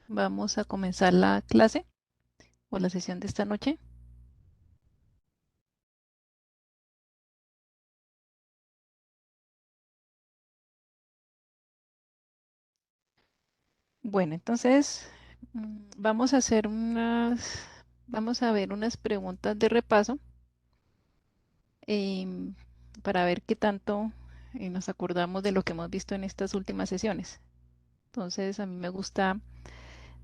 Vamos a comenzar la clase o la sesión de esta noche. Bueno, entonces vamos a ver unas preguntas de repaso em, para ver qué tanto nos acordamos de lo que hemos visto en estas últimas sesiones. Entonces, a mí me gusta,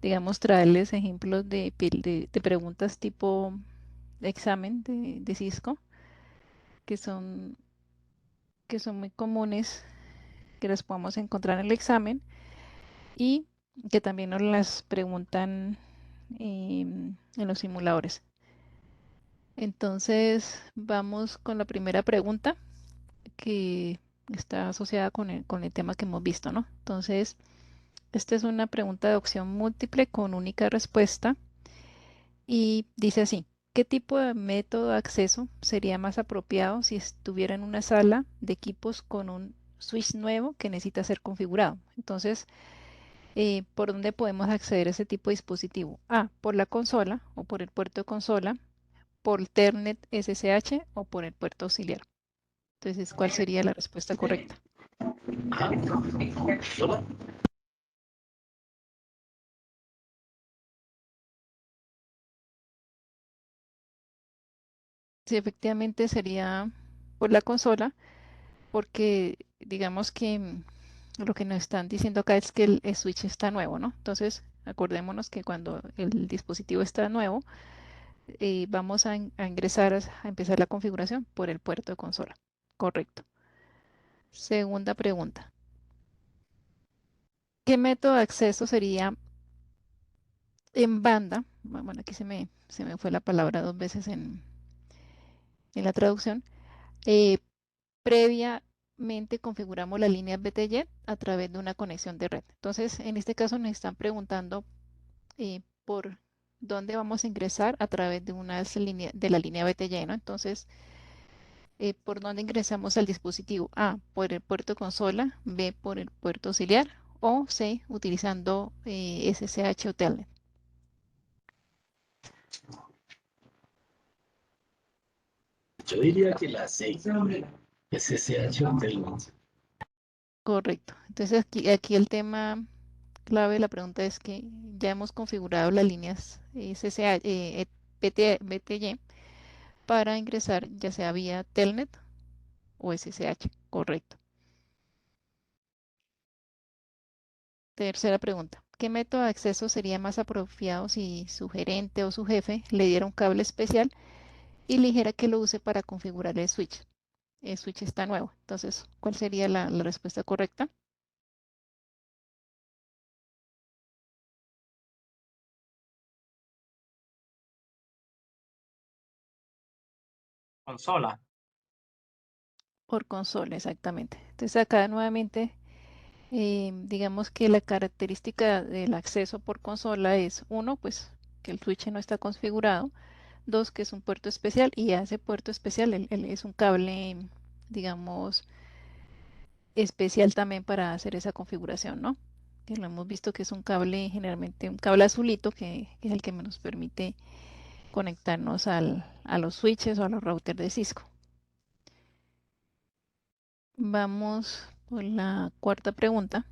digamos, traerles ejemplos de preguntas tipo de examen de Cisco, que son, que son muy comunes, que las podemos encontrar en el examen y que también nos las preguntan en los simuladores. Entonces, vamos con la primera pregunta que está asociada con el tema que hemos visto, ¿no? Entonces, esta es una pregunta de opción múltiple con única respuesta y dice así: ¿qué tipo de método de acceso sería más apropiado si estuviera en una sala de equipos con un switch nuevo que necesita ser configurado? Entonces, ¿por dónde podemos acceder a ese tipo de dispositivo? A, por la consola o por el puerto de consola, por Ethernet SSH o por el puerto auxiliar. Entonces, ¿cuál sería la respuesta correcta? Sí, efectivamente sería por la consola, porque digamos que lo que nos están diciendo acá es que el switch está nuevo, ¿no? Entonces, acordémonos que cuando el dispositivo está nuevo, vamos a ingresar a empezar la configuración por el puerto de consola. Correcto. Segunda pregunta. ¿Qué método de acceso sería en banda? Bueno, aquí se me fue la palabra dos veces en la traducción. Eh, Previamente configuramos la línea BTY a través de una conexión de red. Entonces, en este caso nos están preguntando por dónde vamos a ingresar a través de de la línea BTY, ¿no? Entonces, ¿por dónde ingresamos al dispositivo? A, por el puerto consola, B, por el puerto auxiliar o C, utilizando SSH o Telnet. Yo diría que la 6 es SSH Hotel. Correcto. Entonces, aquí el tema clave de la pregunta es que ya hemos configurado las líneas SSH, BTY para ingresar ya sea vía Telnet o SSH. Correcto. Tercera pregunta. ¿Qué método de acceso sería más apropiado si su gerente o su jefe le diera un cable especial y le dijera que lo use para configurar el switch? El switch está nuevo. Entonces, ¿cuál sería la respuesta correcta? Consola. Por consola, exactamente. Entonces, acá nuevamente, digamos que la característica del acceso por consola es, uno, pues que el switch no está configurado. Dos, que es un puerto especial y a ese puerto especial es un cable, digamos, especial también para hacer esa configuración, ¿no? Que lo hemos visto que es un cable, generalmente un cable azulito, que es el que nos permite conectarnos a los switches o a los routers de Cisco. Vamos por la cuarta pregunta.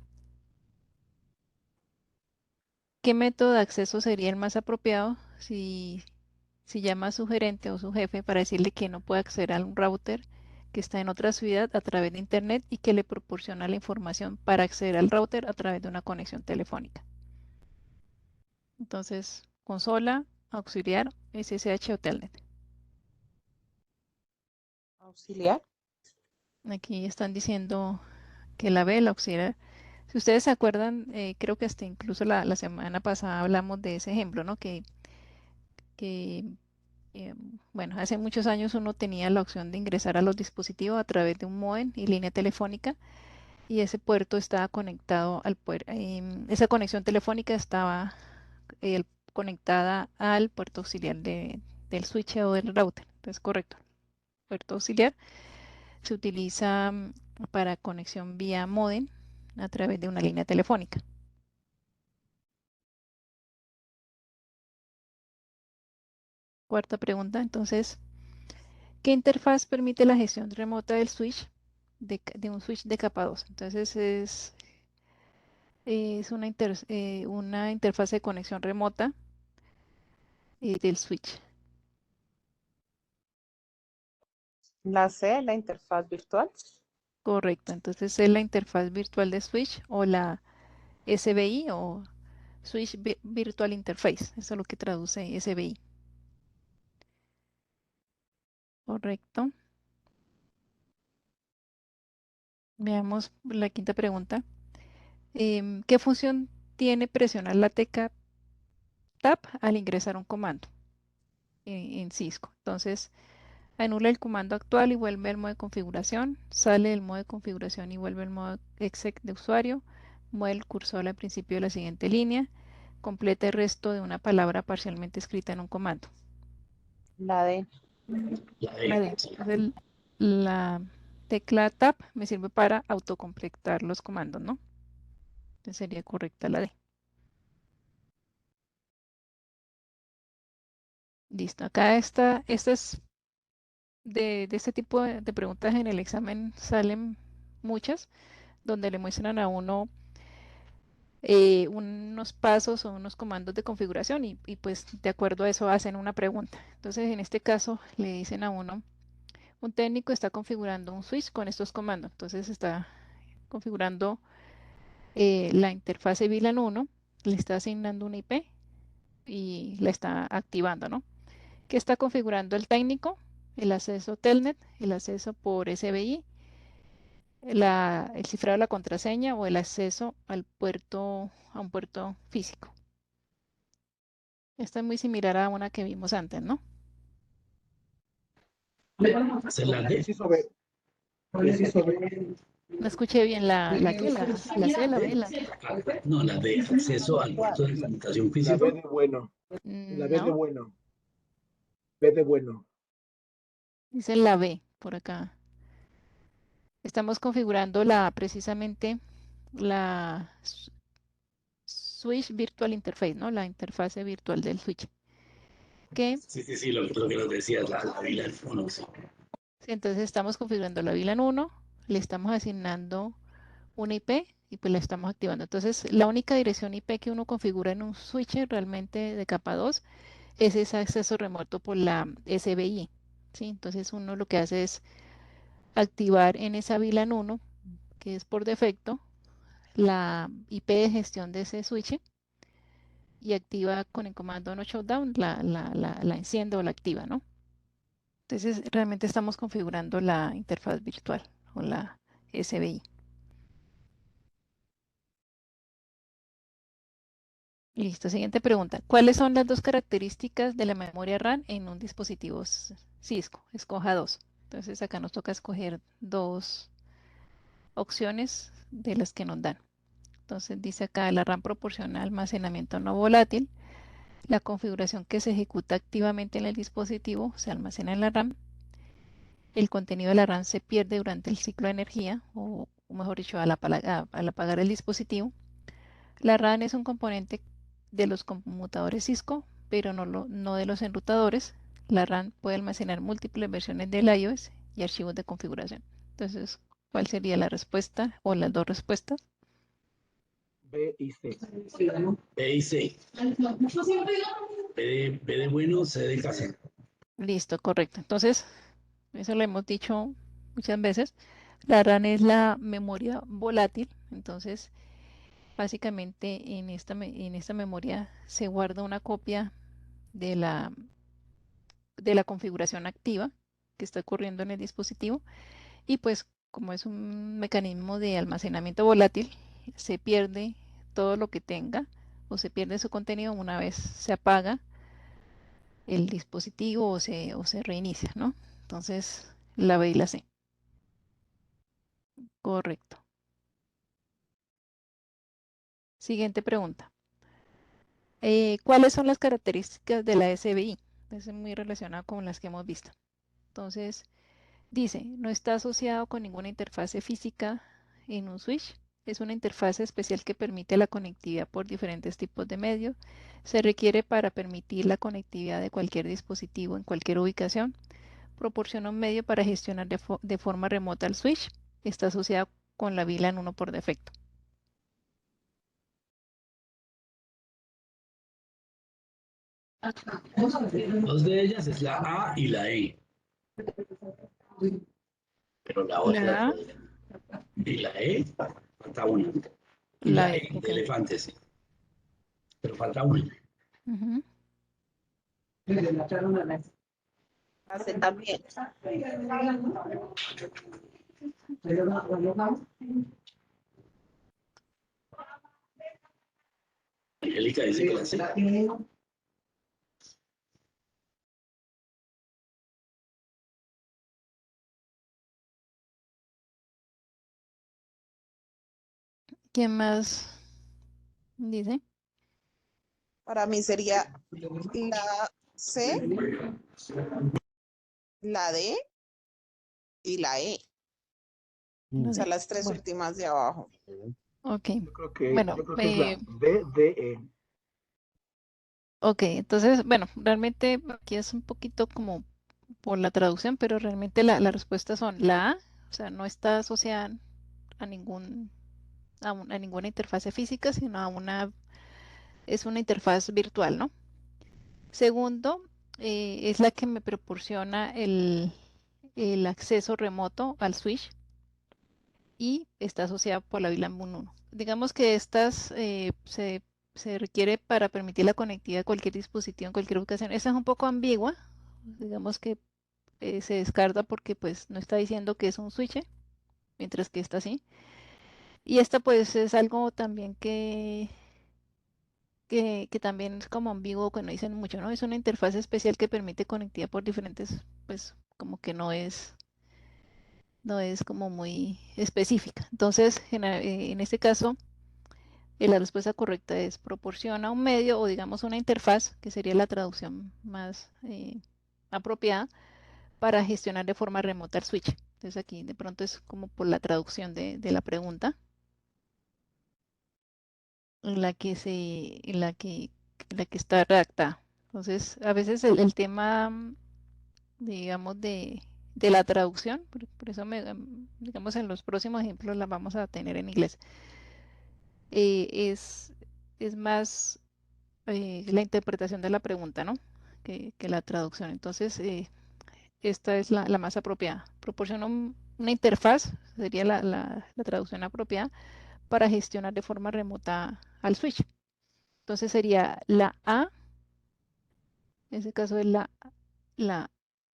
¿Qué método de acceso sería el más apropiado si llama a su gerente o su jefe para decirle que no puede acceder a un router que está en otra ciudad a través de internet y que le proporciona la información para acceder al router a través de una conexión telefónica? Entonces, consola, auxiliar, SSH o Telnet. Auxiliar. Aquí están diciendo que la B, la auxiliar. Si ustedes se acuerdan, creo que hasta incluso la semana pasada hablamos de ese ejemplo, ¿no? Que eh, bueno, hace muchos años uno tenía la opción de ingresar a los dispositivos a través de un módem y línea telefónica y ese puerto estaba conectado al puerto, esa conexión telefónica estaba eh, conectada al puerto auxiliar del switch o del router. Entonces, correcto. Puerto auxiliar se utiliza para conexión vía módem a través de una línea telefónica. Cuarta pregunta, entonces, ¿qué interfaz permite la gestión remota del switch de un switch de capa 2? Entonces es una interfaz de conexión remota del switch. La C, la interfaz virtual. Correcto, entonces es la interfaz virtual de switch o la SBI o Switch Virtual Interface. Eso es lo que traduce SBI. Correcto. Veamos la quinta pregunta. ¿Qué función tiene presionar la tecla Tab al ingresar un comando en Cisco? Entonces, anula el comando actual y vuelve al modo de configuración. Sale del modo de configuración y vuelve al modo exec de usuario. Mueve el cursor al principio de la siguiente línea. Completa el resto de una palabra parcialmente escrita en un comando. La D. La La D. D. Entonces, la tecla Tab me sirve para autocompletar los comandos, ¿no? Entonces sería correcta la D. Listo. Acá esta es de este tipo de preguntas en el examen salen muchas, donde le muestran a uno unos pasos o unos comandos de configuración y pues de acuerdo a eso hacen una pregunta. Entonces en este caso le dicen a uno, un técnico está configurando un switch con estos comandos. Entonces está configurando la interfase VLAN 1, le está asignando una IP y la está activando, ¿no? Que está configurando el técnico, el acceso Telnet, el acceso por SBI, el cifrado de la contraseña o el acceso a un puerto físico. Esta es muy similar a una que vimos antes, ¿no? Esa es la D. No escuché bien la C, la B, la... No, la D. Acceso al puerto de comunicación La físico. B de bueno. La B de No, bueno. B de bueno. dice la B por acá. Estamos configurando precisamente la Switch Virtual Interface, ¿no? La interfase virtual del switch. Que Sí, sí, sí, lo que nos decías, la VLAN 1. Sí. sí, entonces estamos configurando la VLAN 1, le estamos asignando una IP y pues la estamos activando. Entonces, la única dirección IP que uno configura en un switch realmente de capa 2 es ese acceso remoto por la SBI. ¿Sí? Entonces, uno lo que hace es activar en esa VLAN 1, que es por defecto, la IP de gestión de ese switch y activa con el comando no shutdown, la enciende o la activa, ¿no? Entonces, realmente estamos configurando la interfaz virtual o la SBI. Listo, siguiente pregunta. ¿Cuáles son las dos características de la memoria RAM en un dispositivo Cisco? Escoja dos. Entonces acá nos toca escoger dos opciones de las que nos dan. Entonces dice acá, la RAM proporciona almacenamiento no volátil. La configuración que se ejecuta activamente en el dispositivo se almacena en la RAM. El contenido de la RAM se pierde durante el ciclo de energía, o mejor dicho, al apagar el dispositivo. La RAM es un componente de los conmutadores Cisco, pero no de los enrutadores. La RAM puede almacenar múltiples versiones del iOS y archivos de configuración. Entonces, ¿cuál sería la respuesta o las dos respuestas? B y C. B y C. B de bueno, C de casa. Listo, correcto. Entonces, eso lo hemos dicho muchas veces. La RAM es la memoria volátil. Entonces, básicamente en esta memoria se guarda una copia de de la configuración activa que está ocurriendo en el dispositivo y pues como es un mecanismo de almacenamiento volátil, se pierde todo lo que tenga o se pierde su contenido una vez se apaga el dispositivo o se reinicia, ¿no? Entonces, la B y la C. Correcto. Siguiente pregunta. ¿Cuáles son las características de la SBI? Es muy relacionado con las que hemos visto. Entonces, dice, no está asociado con ninguna interfase física en un switch, Es una interfaz especial que permite la conectividad por diferentes tipos de medios. Se requiere para permitir la conectividad de cualquier dispositivo en cualquier ubicación. Proporciona un medio para gestionar de forma remota el switch. Está asociada con la VLAN 1 por defecto. Dos de ellas es la A y la E, pero la otra La A, y la E, falta una. Y la la E, E ok. de elefante, sí, pero falta una. Ujú. La C también. Angélica dice que la C. ¿Quién más dice? Para mí sería la C, la D y la E. La O sea, D. las tres Bueno, últimas de abajo. ok. Yo Bueno, creo que es la BDE. ok, entonces, bueno, realmente aquí es un poquito como por la traducción, pero realmente la respuesta son la A, o sea, no está asociada a a ninguna interfase física, sino es una interfaz virtual, ¿no? Segundo, es la que me proporciona el acceso remoto al switch y está asociada por la VLAN 1. Digamos que estas se requiere para permitir la conectividad de cualquier dispositivo en cualquier ubicación. Esa es un poco ambigua, digamos que se descarta porque pues no está diciendo que es un switch, mientras que esta sí. Y esta pues es algo también que también es como ambiguo, que no dicen mucho, ¿no? Es una interfaz especial que permite conectividad por diferentes, pues como que no es como muy específica. Entonces, en este caso, la respuesta correcta es proporciona un medio o digamos una interfaz, que sería la traducción más apropiada, para gestionar de forma remota el switch. Entonces aquí de pronto es como por la traducción de la pregunta en la que en la que está redactada. Entonces, a veces el tema, digamos, de la traducción, por eso digamos en los próximos ejemplos la vamos a tener en inglés, eh, es, es más la interpretación de la pregunta, ¿no? Que la traducción. Entonces, esta es la más apropiada. Proporciona una interfaz, sería la traducción apropiada, para gestionar de forma remota al switch. Entonces sería la A, en ese caso es la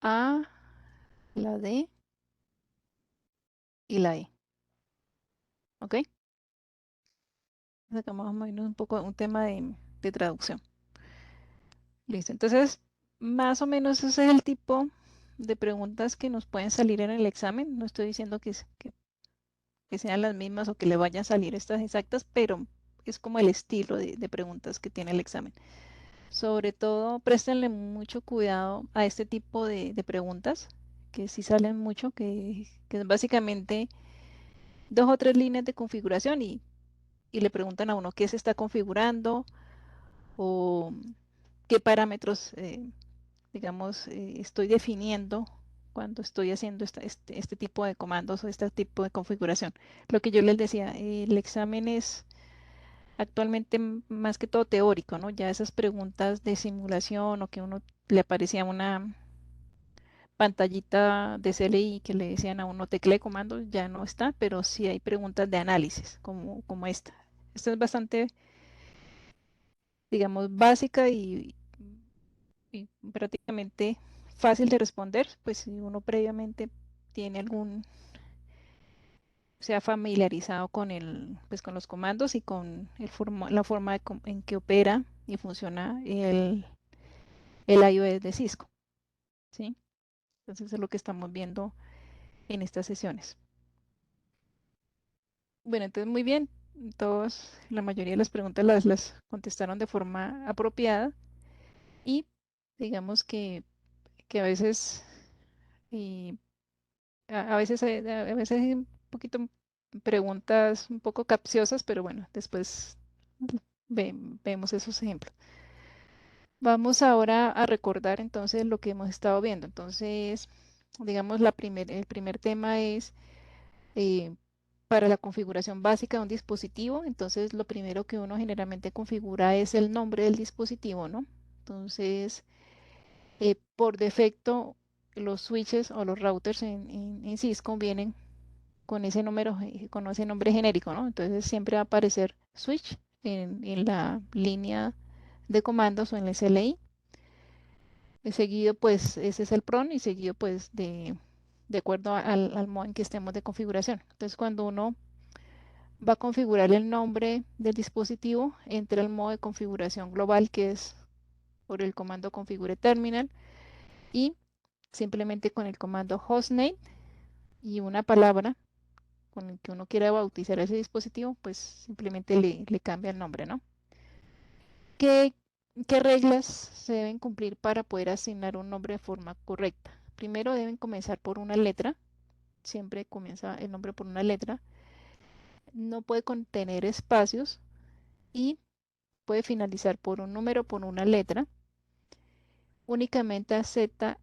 A, la D y la E. ¿Ok? Sacamos más o menos un poco un tema de traducción. Listo. Entonces, más o menos ese es el tipo de preguntas que nos pueden salir en el examen. No estoy diciendo que sean las mismas o que le vayan a salir estas exactas, pero es como el estilo de preguntas que tiene el examen. Sobre todo, préstenle mucho cuidado a este tipo de preguntas, que sí salen mucho, que es básicamente dos o tres líneas de configuración y le preguntan a uno qué se está configurando o qué parámetros, digamos, estoy definiendo cuando estoy haciendo este tipo de comandos o este tipo de configuración. Lo que yo les decía, el examen es actualmente más que todo teórico, ¿no? Ya esas preguntas de simulación o que uno le aparecía una pantallita de CLI que le decían a uno teclee comandos, ya no está, pero sí hay preguntas de análisis como esta. Esta es bastante, digamos, básica y prácticamente fácil de responder, pues si uno previamente tiene se ha familiarizado con pues con los comandos y con la forma en que opera y funciona el iOS de Cisco, ¿sí? Entonces es lo que estamos viendo en estas sesiones. Bueno, entonces muy bien, la mayoría de las preguntas las contestaron de forma apropiada y digamos que a veces, y a veces, a veces hay un poquito preguntas un poco capciosas, pero bueno, después vemos esos ejemplos. Vamos ahora a recordar entonces lo que hemos estado viendo. Entonces, digamos, el primer tema es para la configuración básica de un dispositivo. Entonces, lo primero que uno generalmente configura es el nombre del dispositivo, ¿no? Entonces, por defecto, los switches o los routers en Cisco vienen con ese número, con ese nombre genérico, ¿no? Entonces, siempre va a aparecer switch en la línea de comandos o en el CLI. Seguido, pues, ese es el PRON y seguido, pues, de acuerdo al modo en que estemos de configuración. Entonces, cuando uno va a configurar el nombre del dispositivo, entra el modo de configuración global, que es por el comando configure terminal, y simplemente con el comando hostname y una palabra con el que uno quiera bautizar ese dispositivo, pues simplemente le cambia el nombre, ¿no? ¿Qué, qué reglas se deben cumplir para poder asignar un nombre de forma correcta? Primero deben comenzar por una letra, siempre comienza el nombre por una letra, no puede contener espacios y puede finalizar por un número, por una letra. Únicamente acepta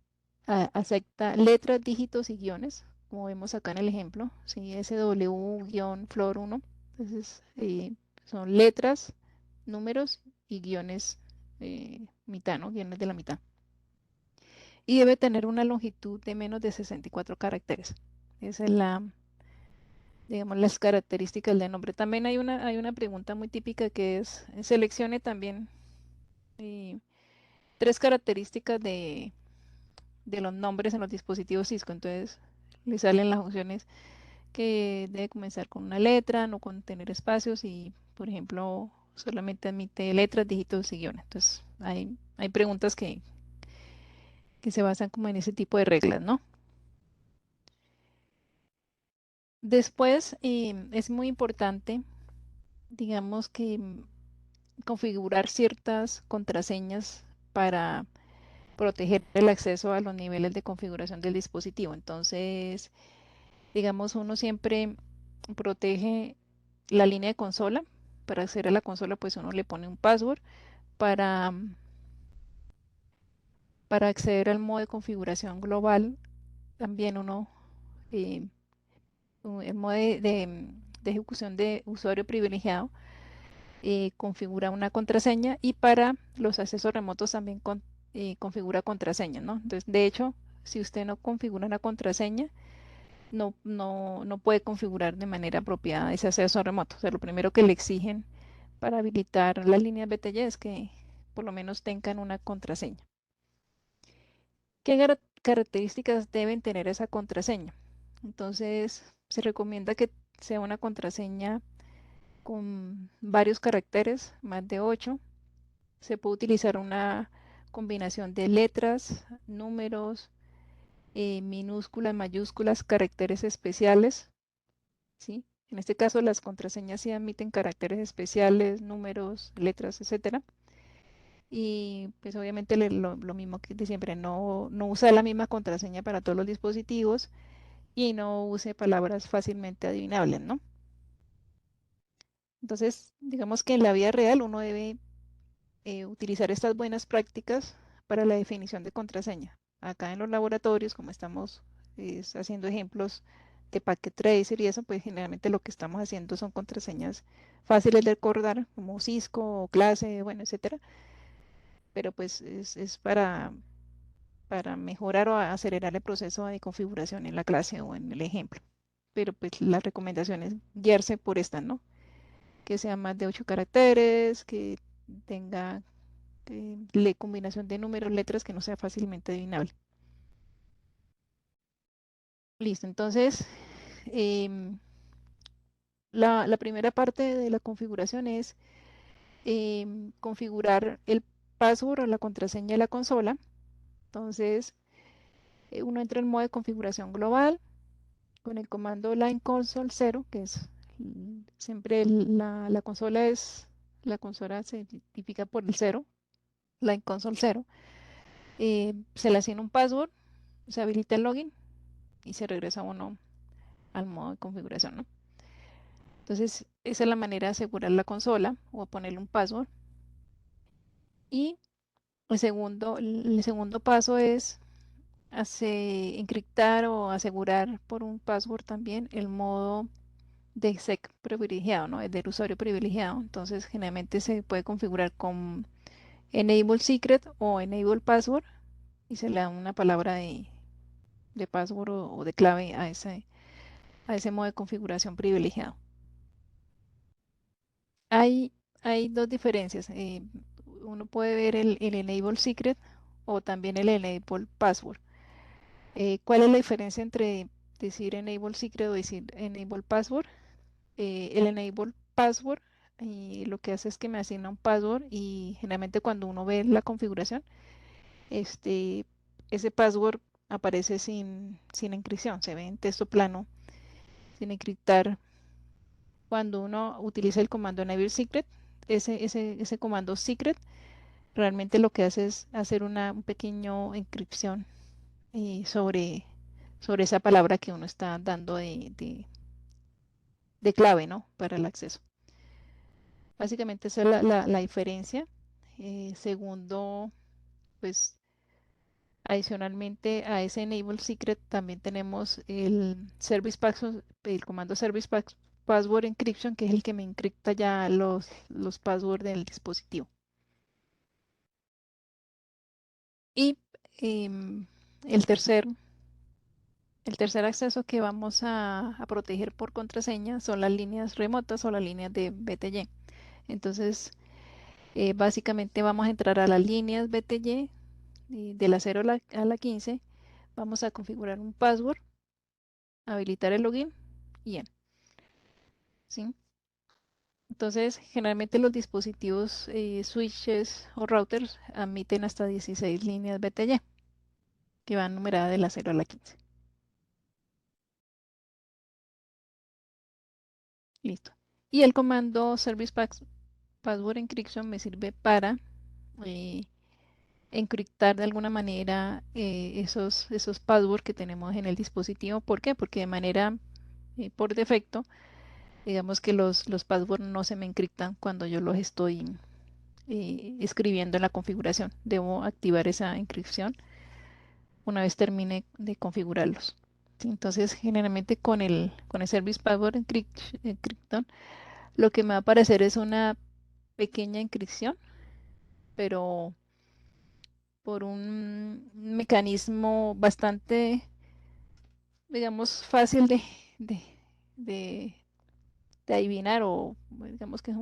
letras, dígitos y guiones, como vemos acá en el ejemplo, ¿sí? SW-flor 1. Entonces, son letras, números y guiones mitad, ¿no? Guiones de la mitad. Y debe tener una longitud de menos de 64 caracteres. Esa es digamos, las características del nombre. También hay una pregunta muy típica que es, seleccione también eh, tres características de los nombres en los dispositivos Cisco. Entonces, le salen las opciones que debe comenzar con una letra, no contener espacios y, por ejemplo, solamente admite letras, dígitos y guiones. Entonces, hay preguntas que se basan como en ese tipo de reglas, ¿no? Después, es muy importante, digamos que configurar ciertas contraseñas para proteger el acceso a los niveles de configuración del dispositivo. Entonces, digamos, uno siempre protege la línea de consola. Para acceder a la consola, pues uno le pone un password. Para, para acceder al modo de configuración global, también uno, eh, el modo de ejecución de usuario privilegiado, configura una contraseña y para los accesos remotos también configura contraseña, ¿no? Entonces, de hecho, si usted no configura una contraseña, no puede configurar de manera apropiada ese acceso remoto. O sea, lo primero que le exigen para habilitar las líneas BTY es que por lo menos tengan una contraseña. ¿Qué características deben tener esa contraseña? Entonces, se recomienda que sea una contraseña con varios caracteres, más de 8. Se puede utilizar una combinación de letras, números, minúsculas, mayúsculas, caracteres especiales, ¿sí? En este caso, las contraseñas sí admiten caracteres especiales, números, letras, etcétera. Y pues obviamente lo mismo que de siempre, no usa la misma contraseña para todos los dispositivos y no use palabras fácilmente adivinables, ¿no? Entonces, digamos que en la vida real uno debe utilizar estas buenas prácticas para la definición de contraseña. Acá en los laboratorios, como estamos haciendo ejemplos de Packet Tracer y eso, pues generalmente lo que estamos haciendo son contraseñas fáciles de recordar, como Cisco, o clase, bueno, etcétera. Pero pues es para mejorar o acelerar el proceso de configuración en la clase o en el ejemplo. Pero pues la recomendación es guiarse por esta, ¿no? Que sea más de 8 caracteres, que tenga combinación de números, letras que no sea fácilmente adivinable. Listo, entonces la primera parte de la configuración es configurar el password o la contraseña de la consola. Entonces, uno entra en modo de configuración global con el comando line console 0, que es siempre la consola se identifica por el 0, line console 0. Se le asigna un password, se habilita el login y se regresa uno al modo de configuración, ¿no? Entonces, esa es la manera de asegurar la consola o ponerle un password. Y el segundo paso es encriptar o asegurar por un password también el modo de SEC privilegiado, ¿no? El del usuario privilegiado. Entonces, generalmente se puede configurar con Enable Secret o Enable Password y se le da una palabra de password o de clave a ese modo de configuración privilegiado. Hay, hay dos diferencias. Uno puede ver el Enable Secret o también el Enable Password. ¿Cuál es la diferencia entre decir Enable Secret o decir Enable Password? El Enable Password lo que hace es que me asigna un password y generalmente cuando uno ve la configuración, este, ese password aparece sin encripción, se ve en texto plano, sin encriptar. Cuando uno utiliza el comando enable secret, ese comando secret realmente lo que hace es hacer una un pequeño encripción sobre esa palabra que uno está dando de clave, ¿no? Para el acceso. Básicamente esa es la diferencia. Segundo, pues adicionalmente a ese enable secret también tenemos el comando password encryption, que es el que me encripta ya los passwords del dispositivo. Y em, el tercer, el tercer acceso que vamos a proteger por contraseña son las líneas remotas o las líneas de BTY. Entonces, básicamente vamos a entrar a las líneas BTY de la 0 a la 15. Vamos a configurar un password, habilitar el login y ya. ¿Sí? Entonces, generalmente los dispositivos switches o routers admiten hasta 16 líneas BTY que van numeradas de la 0 a la 15. Listo. Y el comando Service Password Encryption me sirve para eh, encriptar de alguna manera esos passwords que tenemos en el dispositivo. ¿Por qué? Porque de manera por defecto, digamos que los passwords no se me encriptan cuando yo los estoy escribiendo en la configuración. Debo activar esa encripción una vez termine de configurarlos. ¿Sí? Entonces, generalmente con el Service Password Encryption, lo que me va a aparecer es una pequeña encripción, pero por un mecanismo bastante, digamos, fácil de, de- de adivinar o digamos que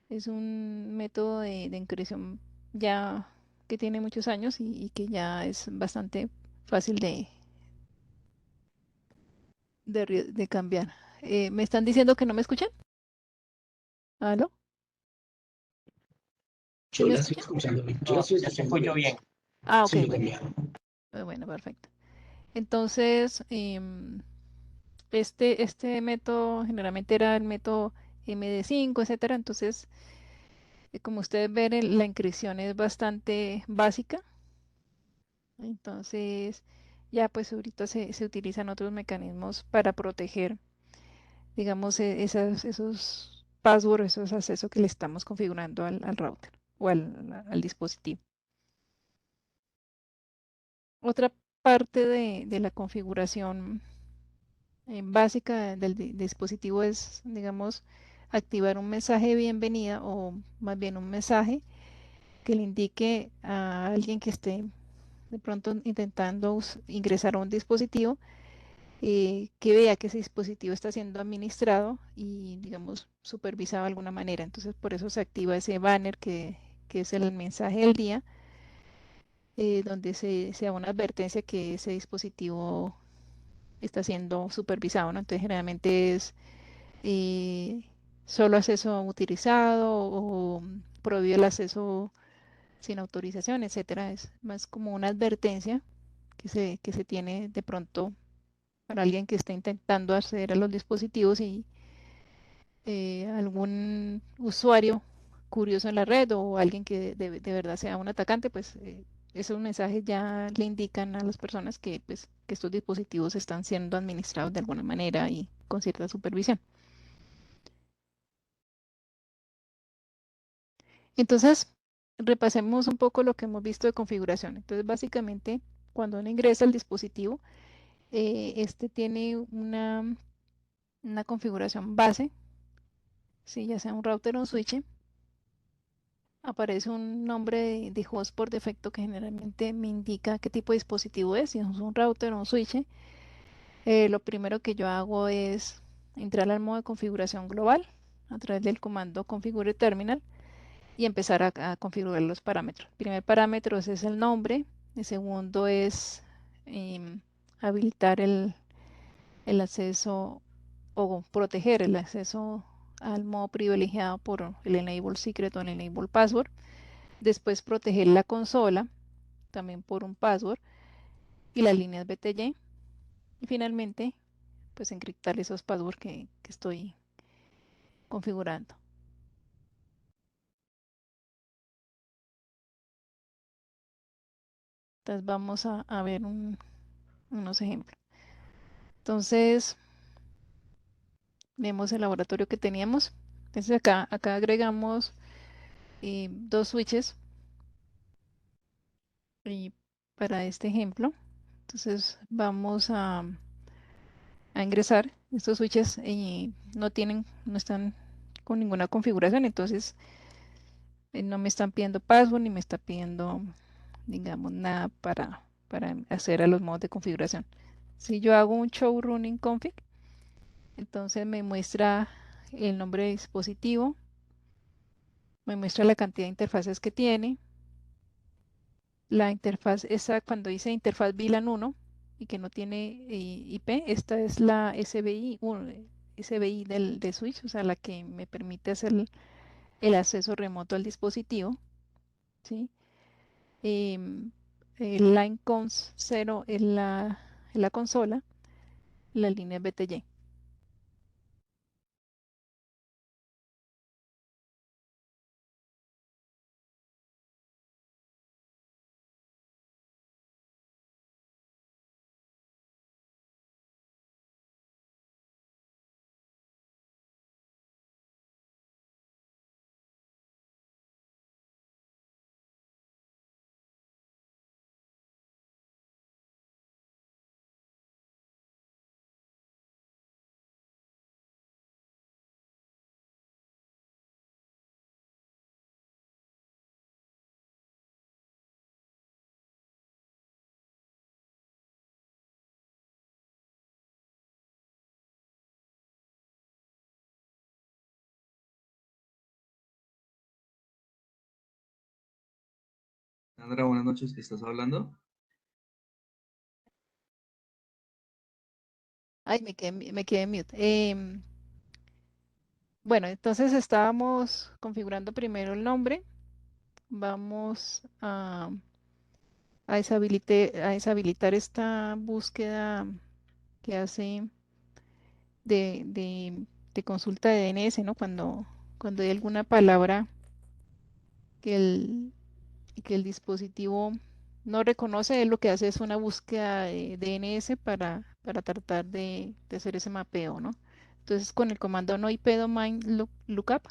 es un método de encripción ya que tiene muchos años y que ya es bastante fácil de cambiar. ¿Me están diciendo que no me escuchan? ¿Aló? ¿Sí Yo me la estoy escuchan? escuchando bien. Yo la estoy escuchando bien. Ah, ok, Sí, lo bueno. cambiaron. Bueno, perfecto. Entonces, este método generalmente era el método MD5, etcétera. Entonces, como ustedes ven, la inscripción es bastante básica. Entonces, ya pues ahorita se utilizan otros mecanismos para proteger, digamos, esos passwords, esos accesos que le estamos configurando al router o al dispositivo. Otra parte de la configuración básica del dispositivo es, digamos, activar un mensaje de bienvenida o más bien un mensaje que le indique a alguien que esté de pronto intentando ingresar a un dispositivo que vea que ese dispositivo está siendo administrado y, digamos, supervisado de alguna manera. Entonces, por eso se activa ese banner que es el mensaje del día, donde se da una advertencia que ese dispositivo está siendo supervisado, ¿no? Entonces, generalmente es eh, solo acceso autorizado o prohibido el acceso sin autorización, etcétera. Es más como una advertencia que se tiene de pronto para alguien que está intentando acceder a los dispositivos y algún usuario curioso en la red o alguien que de verdad sea un atacante, pues esos mensajes ya le indican a las personas que pues que estos dispositivos están siendo administrados de alguna manera y con cierta supervisión. Entonces, repasemos un poco lo que hemos visto de configuración. Entonces, básicamente, cuando uno ingresa al dispositivo, este tiene una configuración base, ¿sí? Ya sea un router o un switch. Aparece un nombre de host por defecto que generalmente me indica qué tipo de dispositivo es, si es un router o un switch. Lo primero que yo hago es entrar al modo de configuración global a través del comando configure terminal y empezar a configurar los parámetros. El primer parámetro es el nombre, el segundo es habilitar el acceso o proteger el acceso al modo privilegiado por el enable secret o el enable password. Después proteger la consola también por un password y las líneas BTY. Y finalmente, pues encriptar esos passwords que estoy configurando. Entonces vamos a ver unos ejemplos. Entonces, vemos el laboratorio que teníamos. Entonces acá agregamos dos switches y para este ejemplo. Entonces vamos a ingresar. Estos switches no están con ninguna configuración, entonces no me están pidiendo password ni me está pidiendo, digamos, nada para hacer a los modos de configuración. Si yo hago un show running config, entonces me muestra el nombre de dispositivo, me muestra la cantidad de interfaces que tiene, la interfaz, esa cuando dice interfaz VLAN 1 y que no tiene IP, esta es la SBI, SBI del switch, o sea, la que me permite hacer el acceso remoto al dispositivo, ¿sí? El line cons 0 en la consola, la línea BTY. Sandra, buenas noches, ¿qué estás hablando? Ay, me quedé en mute. Bueno, entonces estábamos configurando primero el nombre. Vamos a deshabilitar esta búsqueda que hace de consulta de DNS, ¿no? Cuando hay alguna palabra que el dispositivo no reconoce, él lo que hace es una búsqueda de DNS para tratar de hacer ese mapeo, ¿no? Entonces, con el comando no IP domain lookup,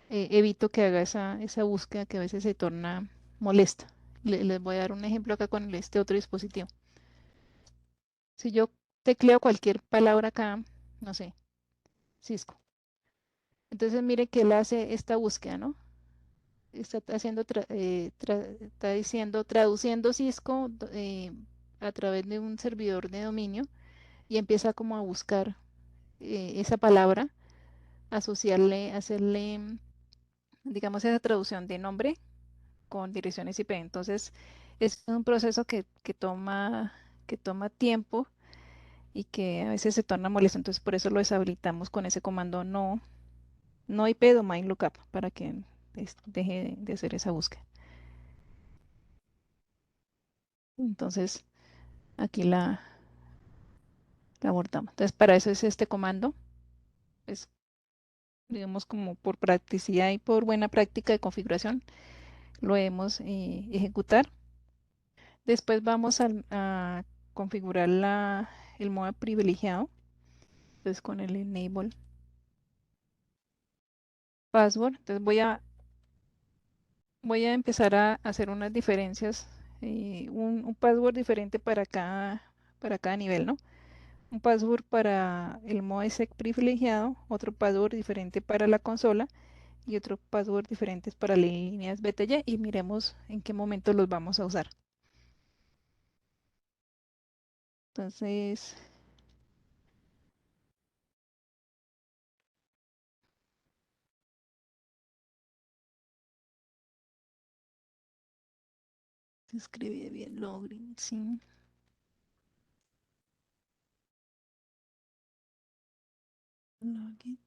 evito que haga esa búsqueda que a veces se torna molesta. Les voy a dar un ejemplo acá con este otro dispositivo. Si yo tecleo cualquier palabra acá, no sé, Cisco. Entonces mire que él hace esta búsqueda, ¿no? Está diciendo, traduciendo Cisco a través de un servidor de dominio y empieza como a buscar esa palabra, hacerle, digamos, esa traducción de nombre con direcciones IP. Entonces, es un proceso que toma tiempo y que a veces se torna molesto. Entonces, por eso lo deshabilitamos con ese comando no IP domain lookup para que deje de hacer esa búsqueda. Entonces, aquí la abortamos. Entonces, para eso es este comando. Es, digamos, como por practicidad y por buena práctica de configuración, lo debemos ejecutar. Después vamos a configurar el modo privilegiado. Entonces con el enable password. Entonces voy a empezar a hacer unas diferencias, un password diferente para cada nivel, ¿no? Un password para el modo exec privilegiado, otro password diferente para la consola y otro password diferentes para las líneas BTY y miremos en qué momento los vamos a usar. Entonces, se escribe bien login, sí. Login.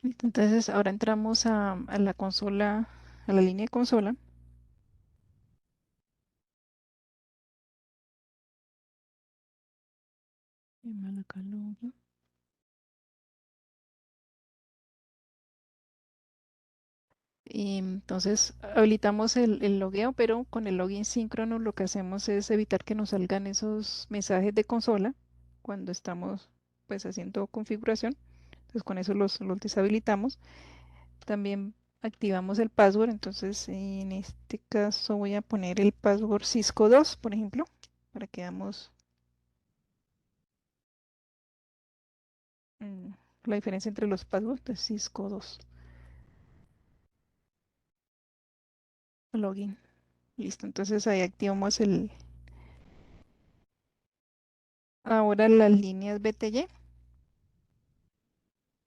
Listo, entonces ahora entramos a la consola, a la línea de consola. Llama acá login. Y entonces habilitamos el logueo, pero con el login síncrono lo que hacemos es evitar que nos salgan esos mensajes de consola cuando estamos pues haciendo configuración. Entonces con eso los deshabilitamos. También activamos el password. Entonces en este caso voy a poner el password Cisco 2, por ejemplo, para que veamos mm, la diferencia entre los passwords de Cisco 2. Login. Listo. Entonces ahí activamos ahora las líneas BTY.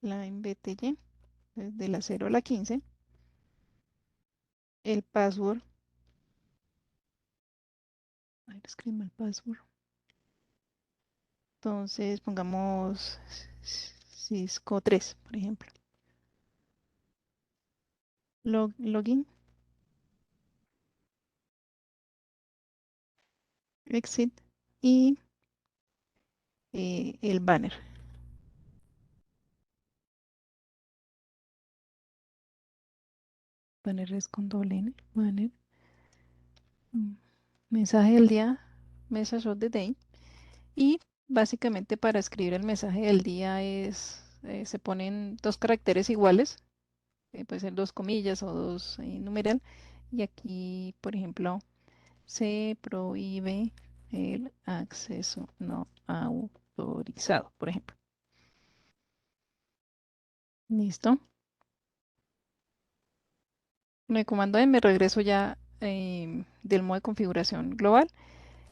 La en BTY, desde la 0 a la 15, el password, a ver, escribe el password, entonces pongamos Cisco 3, por ejemplo, login, exit y el banner. Banner es con doble N, banner, mm, mensaje del día, message of the day, y básicamente para escribir el mensaje del día se ponen dos caracteres iguales, puede ser dos comillas o dos numeral, y aquí, por ejemplo, se prohíbe el acceso no autorizado, por ejemplo. ¿Listo? Con el comando E me regreso ya del modo de configuración global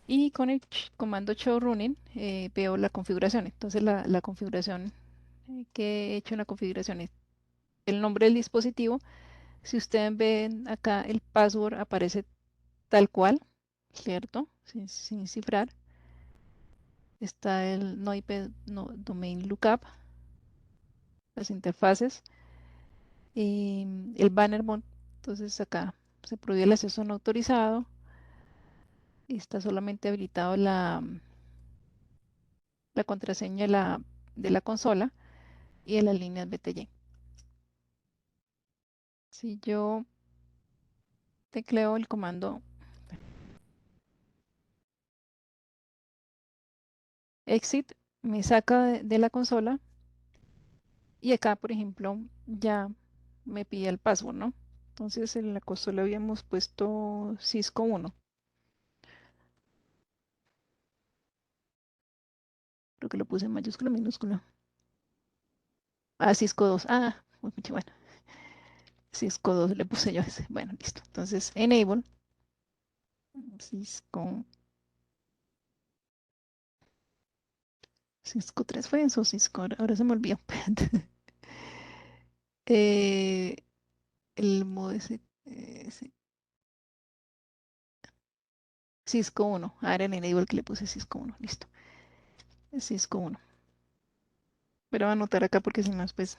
y con el comando show running veo la configuración. Entonces la configuración que he hecho en la configuración es el nombre del dispositivo. Si ustedes ven acá el password aparece tal cual, ¿cierto? Sin cifrar. Está el no IP, no, domain lookup, las interfaces, y el banner mode. Entonces acá se prohíbe el acceso no autorizado y está solamente habilitado la contraseña de la consola y de las líneas BTY. Si yo tecleo el comando exit, me saca de la consola y acá, por ejemplo, ya me pide el password, ¿no? Entonces en la consola habíamos puesto Cisco 1. Creo que lo puse en mayúscula, minúscula. Ah, Cisco 2. Ah, bueno, Cisco 2 le puse yo ese. Bueno, listo. Entonces, enable Cisco, Cisco 3 fue eso, Cisco, ahora se me olvidó. Eh, el modo Cisco 1. Ahora en enable que le puse Cisco 1. Listo. Cisco 1. Pero voy a anotar acá porque si no, después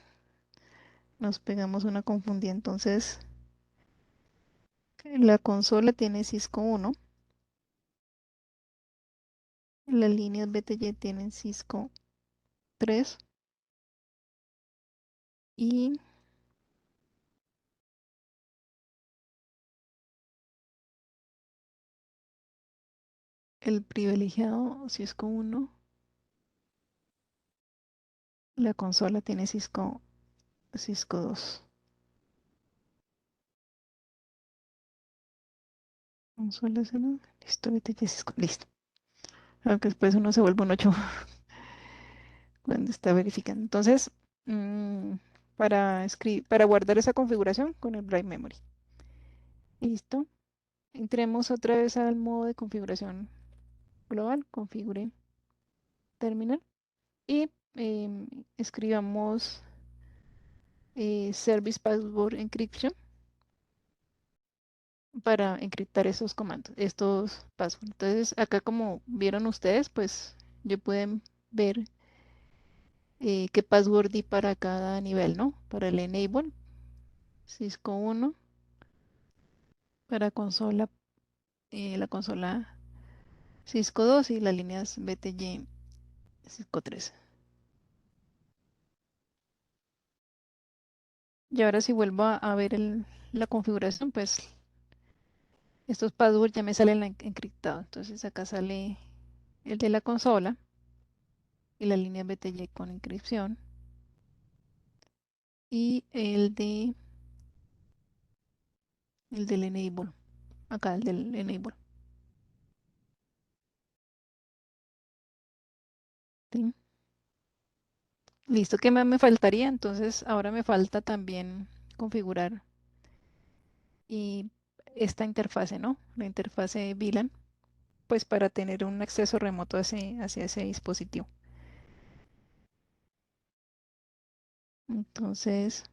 nos pegamos una confundida. Entonces, La consola tiene Cisco 1. Las líneas BTY tienen Cisco 3. Y el privilegiado Cisco 1. La consola tiene Cisco 2. Consola 0. Listo, BTY Cisco. Listo. Aunque después uno se vuelve un 8 cuando está verificando. Entonces, mm, para guardar esa configuración con el Drive Memory. Listo. Entremos otra vez al modo de configuración global, configure terminal y escribamos Service Password Encryption para encriptar esos comandos, estos passwords. Entonces, acá como vieron ustedes, pues ya pueden ver qué password di para cada nivel, ¿no? Para el enable, Cisco 1, para consola, la consola Cisco 2 y las líneas BTY Cisco 3. Y ahora si vuelvo a ver la configuración, pues estos passwords ya me salen encriptados. Entonces acá sale el de la consola y la línea BTY con inscripción y el del enable. Acá el del enable. ¿Sí? Listo, ¿qué más me faltaría? Entonces ahora me falta también configurar y esta interfase, ¿no? La interfase VLAN, pues para tener un acceso remoto hacia ese dispositivo. Entonces,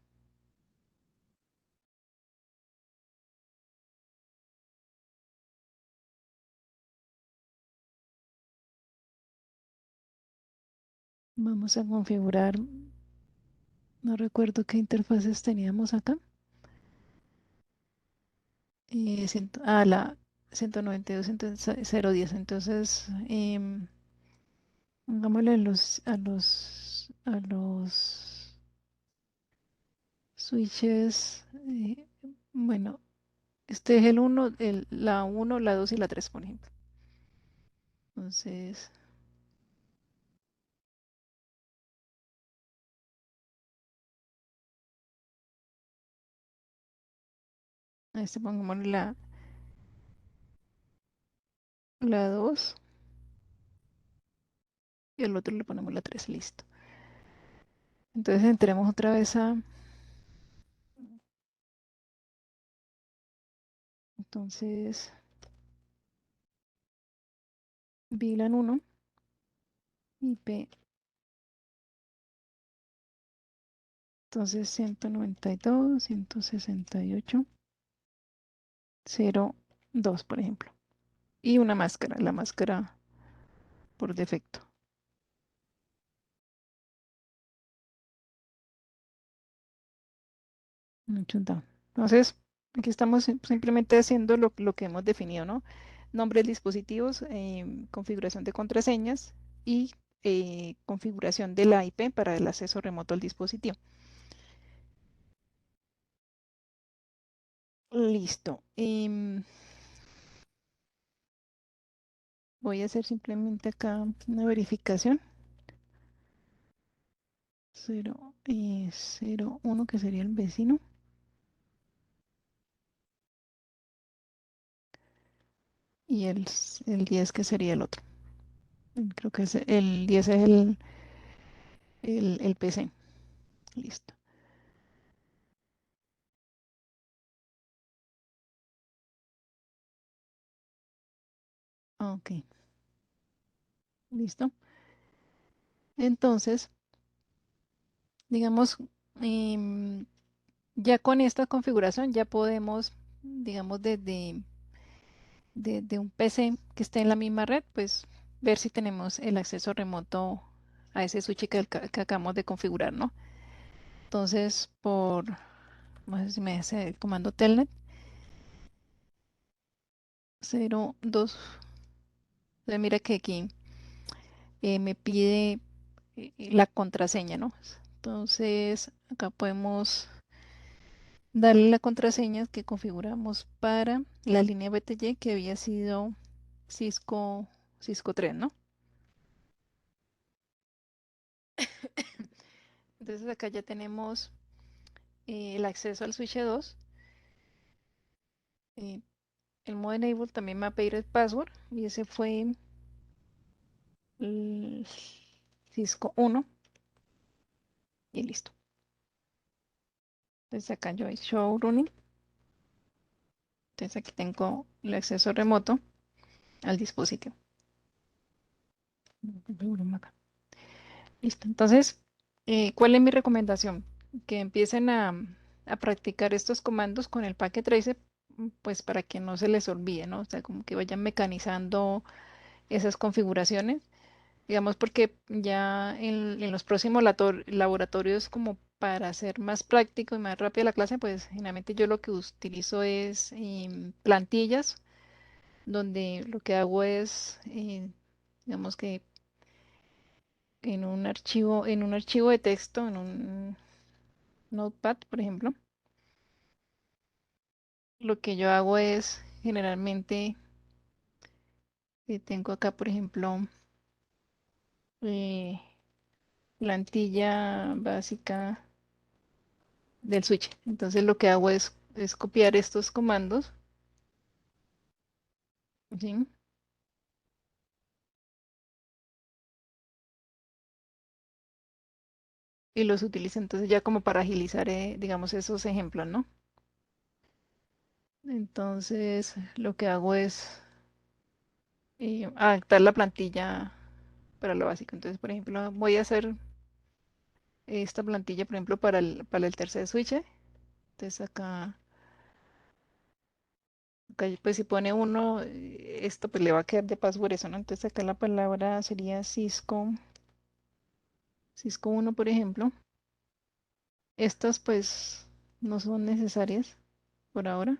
vamos a configurar, no recuerdo qué interfaces teníamos acá. La 192, entonces 010. Entonces, pongámosle a los switches. Bueno, este es el uno, la uno, la 2 y la 3, por ejemplo. Entonces, a este pongámosle la 2 y al otro le ponemos la 3, listo. Entonces entremos otra vez entonces, VLAN 1, IP, entonces 192, 168, 02, por ejemplo. Y una máscara, la máscara por defecto. Mucho down. Entonces, aquí estamos simplemente haciendo lo que hemos definido, ¿no? Nombres de dispositivos, configuración de contraseñas y configuración de la IP para el acceso remoto al dispositivo. Listo. Voy a hacer simplemente acá una verificación. 0, 1, que sería el vecino. Y el 10, que sería el otro. Creo que el 10 es el PC. Listo. Ok, listo. Entonces, digamos, em, ya con esta configuración ya podemos, digamos, de un PC que esté en la misma red, pues ver si tenemos el acceso remoto a ese switch que acabamos de configurar, ¿no? Entonces, no sé si me hace el comando telnet, 0, 2. Entonces mira que aquí me pide la contraseña, ¿no? Entonces acá podemos darle la contraseña que configuramos para la línea BTY que había sido Cisco, Cisco 3, ¿no? Entonces acá ya tenemos el acceso al switch 2. eh, el modo enable también me va a pedir el password y ese fue el Cisco 1 y listo. Entonces acá yo show running. Entonces aquí tengo el acceso remoto al dispositivo. Acá. Listo. Entonces, ¿cuál es mi recomendación? Que empiecen a practicar estos comandos con el Packet Tracer, pues para que no se les olvide, ¿no? O sea, como que vayan mecanizando esas configuraciones, digamos, porque ya en los próximos laboratorios, como para hacer más práctico y más rápida la clase, pues generalmente yo lo que utilizo es plantillas, donde lo que hago es, digamos que en un archivo de texto, en un Notepad, por ejemplo, lo que yo hago es generalmente tengo acá, por ejemplo, eh, plantilla básica del switch. Entonces lo que hago es copiar estos comandos, ¿sí? Y los utilizo entonces ya como para agilizar, digamos, esos ejemplos, ¿no? Entonces lo que hago es adaptar la plantilla para lo básico. Entonces, por ejemplo, voy a hacer esta plantilla, por ejemplo, para el tercer switch. Entonces acá pues si pone uno, esto pues le va a quedar de password eso, ¿no? Entonces acá la palabra sería Cisco 1, por ejemplo. Estas pues no son necesarias por ahora.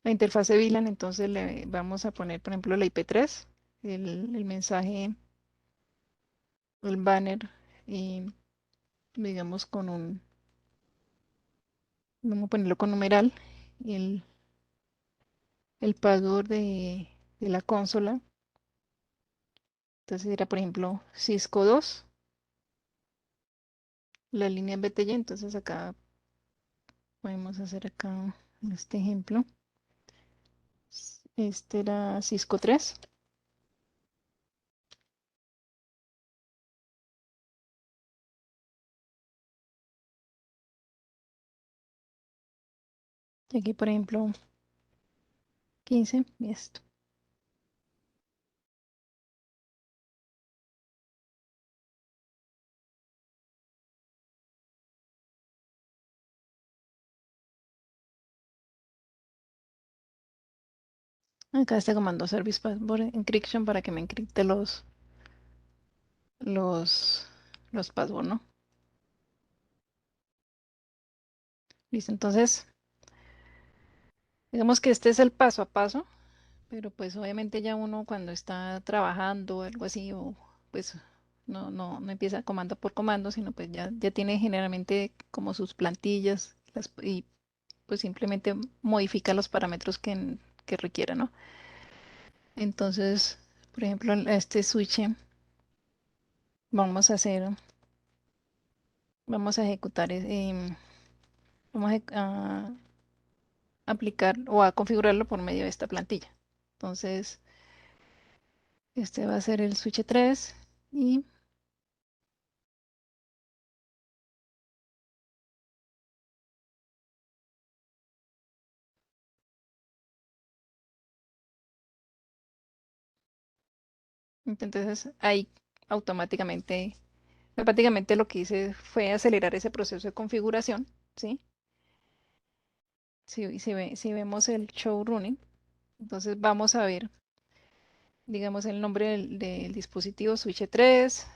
La interfase VLAN, entonces le vamos a poner, por ejemplo, la IP3, el mensaje, el banner, y digamos vamos a ponerlo con numeral, y el password de la consola. Entonces era, por ejemplo, Cisco 2, la línea BTY. Entonces acá podemos hacer acá este ejemplo. Este era Cisco 3. Y aquí, por ejemplo, 15 y esto. Acá este comando Service Password Encryption para que me encripte los, los passwords, ¿no? Listo, entonces, digamos que este es el paso a paso, pero pues obviamente ya uno cuando está trabajando o algo así, o pues no empieza comando por comando, sino pues ya tiene generalmente como sus plantillas y pues simplemente modifica los parámetros que requiera, ¿no? Entonces, por ejemplo, en este switch vamos a hacer, vamos a ejecutar, vamos a aplicar o a configurarlo por medio de esta plantilla. Entonces, este va a ser el switch 3 y entonces ahí automáticamente, prácticamente lo que hice fue acelerar ese proceso de configuración, ¿sí? Si vemos el show running, entonces vamos a ver, digamos, el nombre del dispositivo switch 3,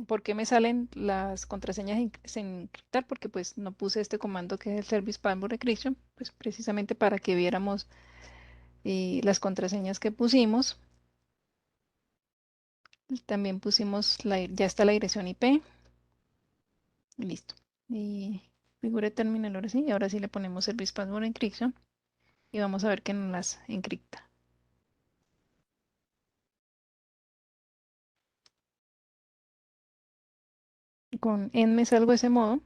¿Por qué me salen las contraseñas sin encriptar? Porque pues no puse este comando que es el Service Password Encryption, pues precisamente para que viéramos las contraseñas que pusimos. También pusimos, ya está la dirección IP. Listo. Y figure terminal ahora sí. Y ahora sí le ponemos Service Password Encryption y vamos a ver que nos las encripta. Con en me salgo de ese modo.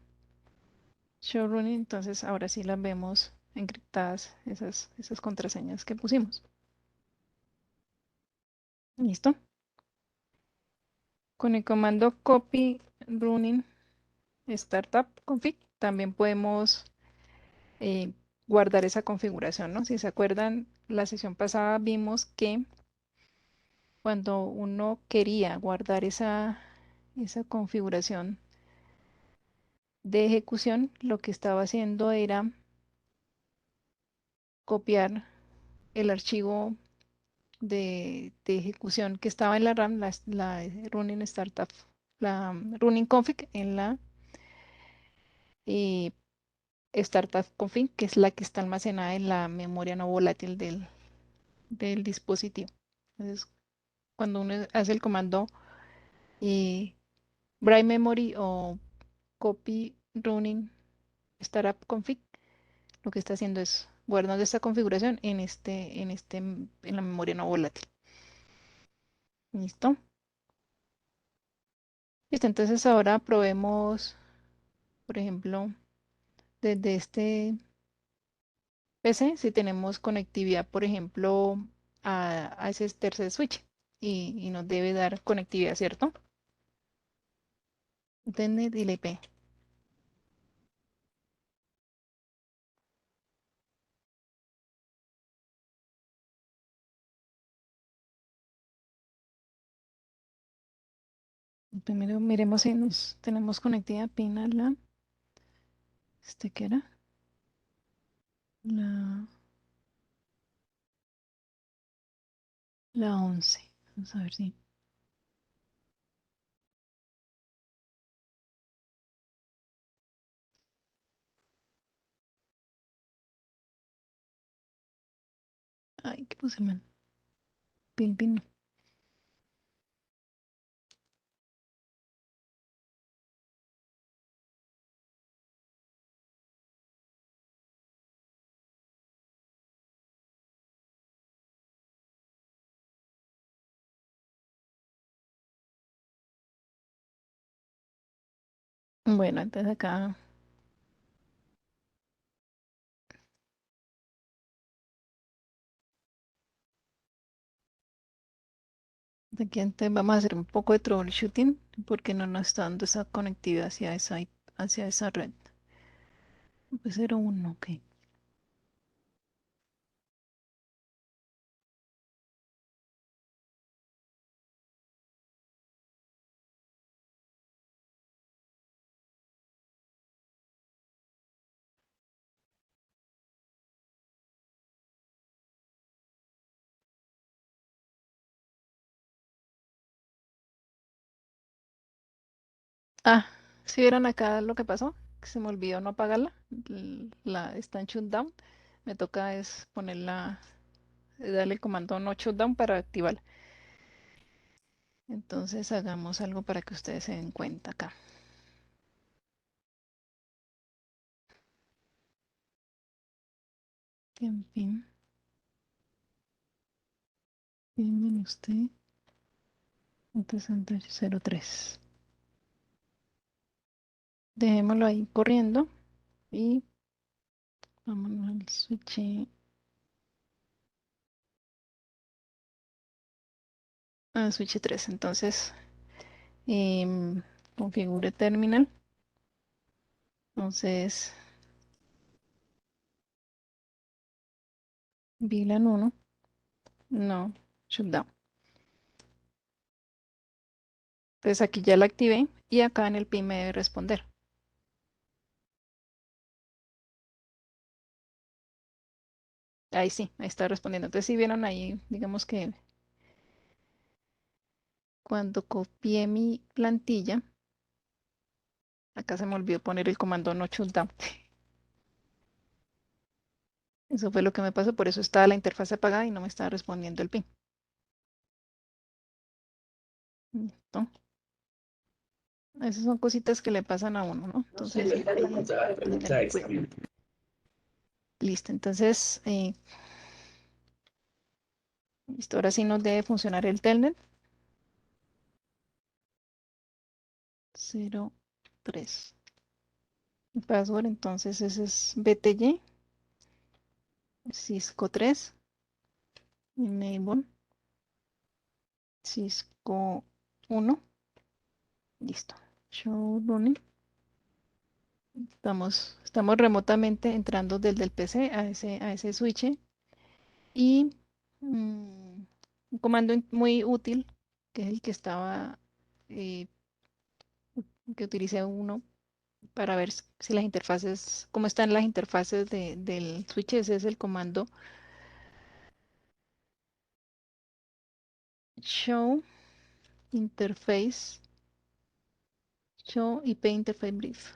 Show running, entonces ahora sí las vemos encriptadas, esas contraseñas que pusimos. Listo. Con el comando copy running startup config también podemos eh, guardar esa configuración, ¿no? Si se acuerdan, la sesión pasada vimos que cuando uno quería guardar esa configuración de ejecución, lo que estaba haciendo era copiar el archivo de ejecución que estaba en la RAM, la running startup, la running config en la eh, startup config, que es la que está almacenada en la memoria no volátil del dispositivo. Entonces, cuando uno hace el comando eh, write memory o copy running startup config, lo que está haciendo es guardando esta configuración en la memoria no volátil. ¿Listo? Listo, entonces ahora probemos, por ejemplo, desde este PC, si tenemos conectividad, por ejemplo, a ese tercer switch y nos debe dar conectividad, ¿cierto? Internet y la IP. Primero miremos si tenemos conectividad PIN a la, ¿qué era? La, la 11. Vamos a ver si. Ay, ¿qué puse mal? PIN no. Bueno, entonces acá, aquí entonces vamos a hacer un poco de troubleshooting porque no nos está dando esa conectividad hacia esa red. Pues 01, ok. Ah, si vieron acá lo que pasó, que se me olvidó no apagarla, la está en shutdown. Me toca es ponerla, darle el comando no shutdown para activarla. Entonces hagamos algo para que ustedes se den cuenta acá. En fin, bienvenido usted. 6003. Dejémoslo ahí corriendo y vámonos al switch 3. Entonces, configure terminal. Entonces, VLAN 1, no, shutdown. Entonces aquí ya la activé y acá en el PIN me debe responder. Ahí sí, ahí está respondiendo. Entonces si vieron ahí, digamos que cuando copié mi plantilla, acá se me olvidó poner el comando no shutdown. Eso fue lo que me pasó, por eso estaba la interfaz apagada y no me estaba respondiendo el pin. ¿Listo? Esas son cositas que le pasan a uno, ¿no? Entonces, ahí tener cuidado. Listo, entonces, listo, ahora sí nos debe funcionar el telnet. 03. El password, entonces ese es BTY, Cisco 3, enable, Cisco 1, listo. Show running. Estamos remotamente entrando desde el PC a ese switch y un comando muy útil, que es el que estaba, eh, que utilicé uno para ver si las interfaces, cómo están las interfaces del switch. Ese es el comando show interface, show IP interface brief.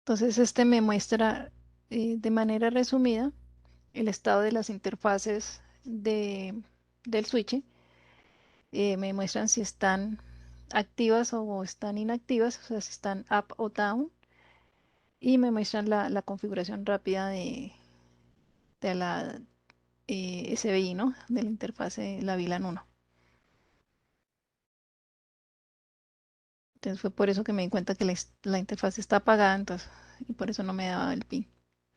Entonces este me muestra de manera resumida el estado de las interfaces del switch. Me muestran si están activas o están inactivas, o sea, si están up o down, y me muestran la configuración rápida de la SBI, ¿no? De la interfase, la VLAN 1. Entonces fue por eso que me di cuenta que la interfaz está apagada, entonces, y por eso no me daba el PIN.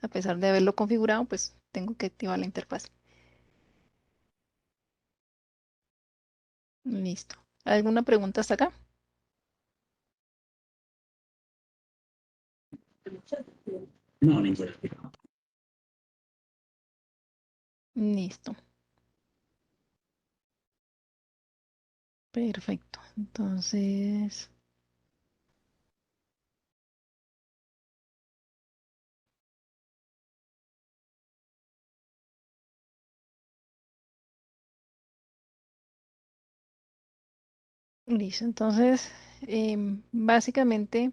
A pesar de haberlo configurado, pues tengo que activar la interfaz. Listo. ¿Alguna pregunta hasta acá? No, ninguna. Listo. Perfecto. Entonces, listo. Entonces, básicamente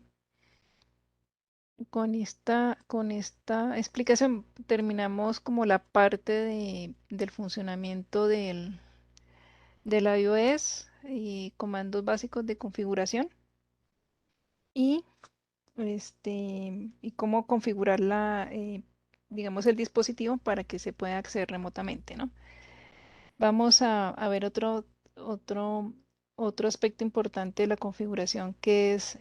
con esta explicación terminamos como la parte del funcionamiento del iOS y comandos básicos de configuración y, y cómo configurar digamos, el dispositivo para que se pueda acceder remotamente, ¿no? Vamos a ver otro, otro aspecto importante de la configuración, que es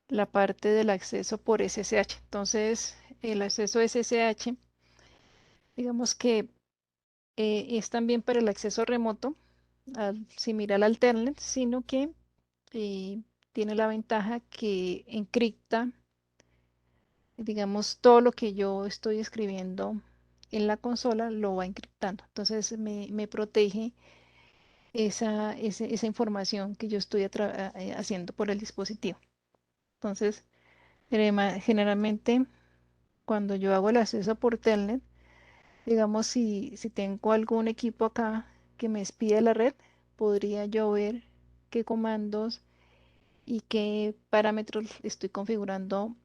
la parte del acceso por SSH. Entonces, el acceso SSH, digamos que es también para el acceso remoto, similar al Telnet, sino que eh, tiene la ventaja que encripta, digamos, todo lo que yo estoy escribiendo en la consola lo va encriptando. Entonces me protege esa información que yo estoy haciendo por el dispositivo. Entonces, generalmente cuando yo hago el acceso por Telnet, digamos, si tengo algún equipo acá que me espía la red, podría yo ver qué comandos y qué parámetros estoy configurando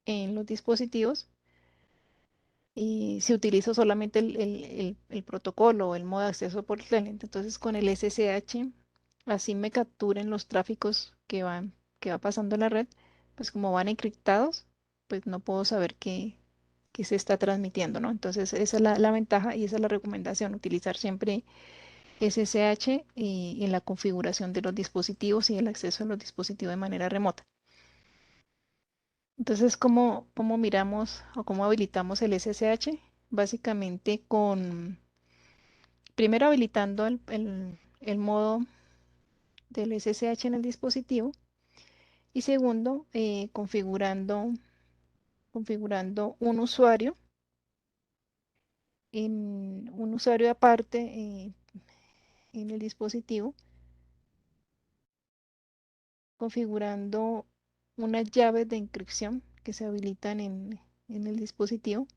en los dispositivos. Y si utilizo solamente el protocolo o el modo de acceso por Telnet, entonces con el SSH, así me capturen los tráficos que va pasando en la red, pues como van encriptados, pues no puedo saber qué se está transmitiendo, ¿no? Entonces esa es la ventaja y esa es la recomendación, utilizar siempre SSH en la configuración de los dispositivos y el acceso a los dispositivos de manera remota. Entonces, ¿cómo miramos o cómo habilitamos el SSH? Básicamente primero habilitando el modo del SSH en el dispositivo y segundo, configurando un usuario aparte en el dispositivo, configurando unas llaves de inscripción que se habilitan en el dispositivo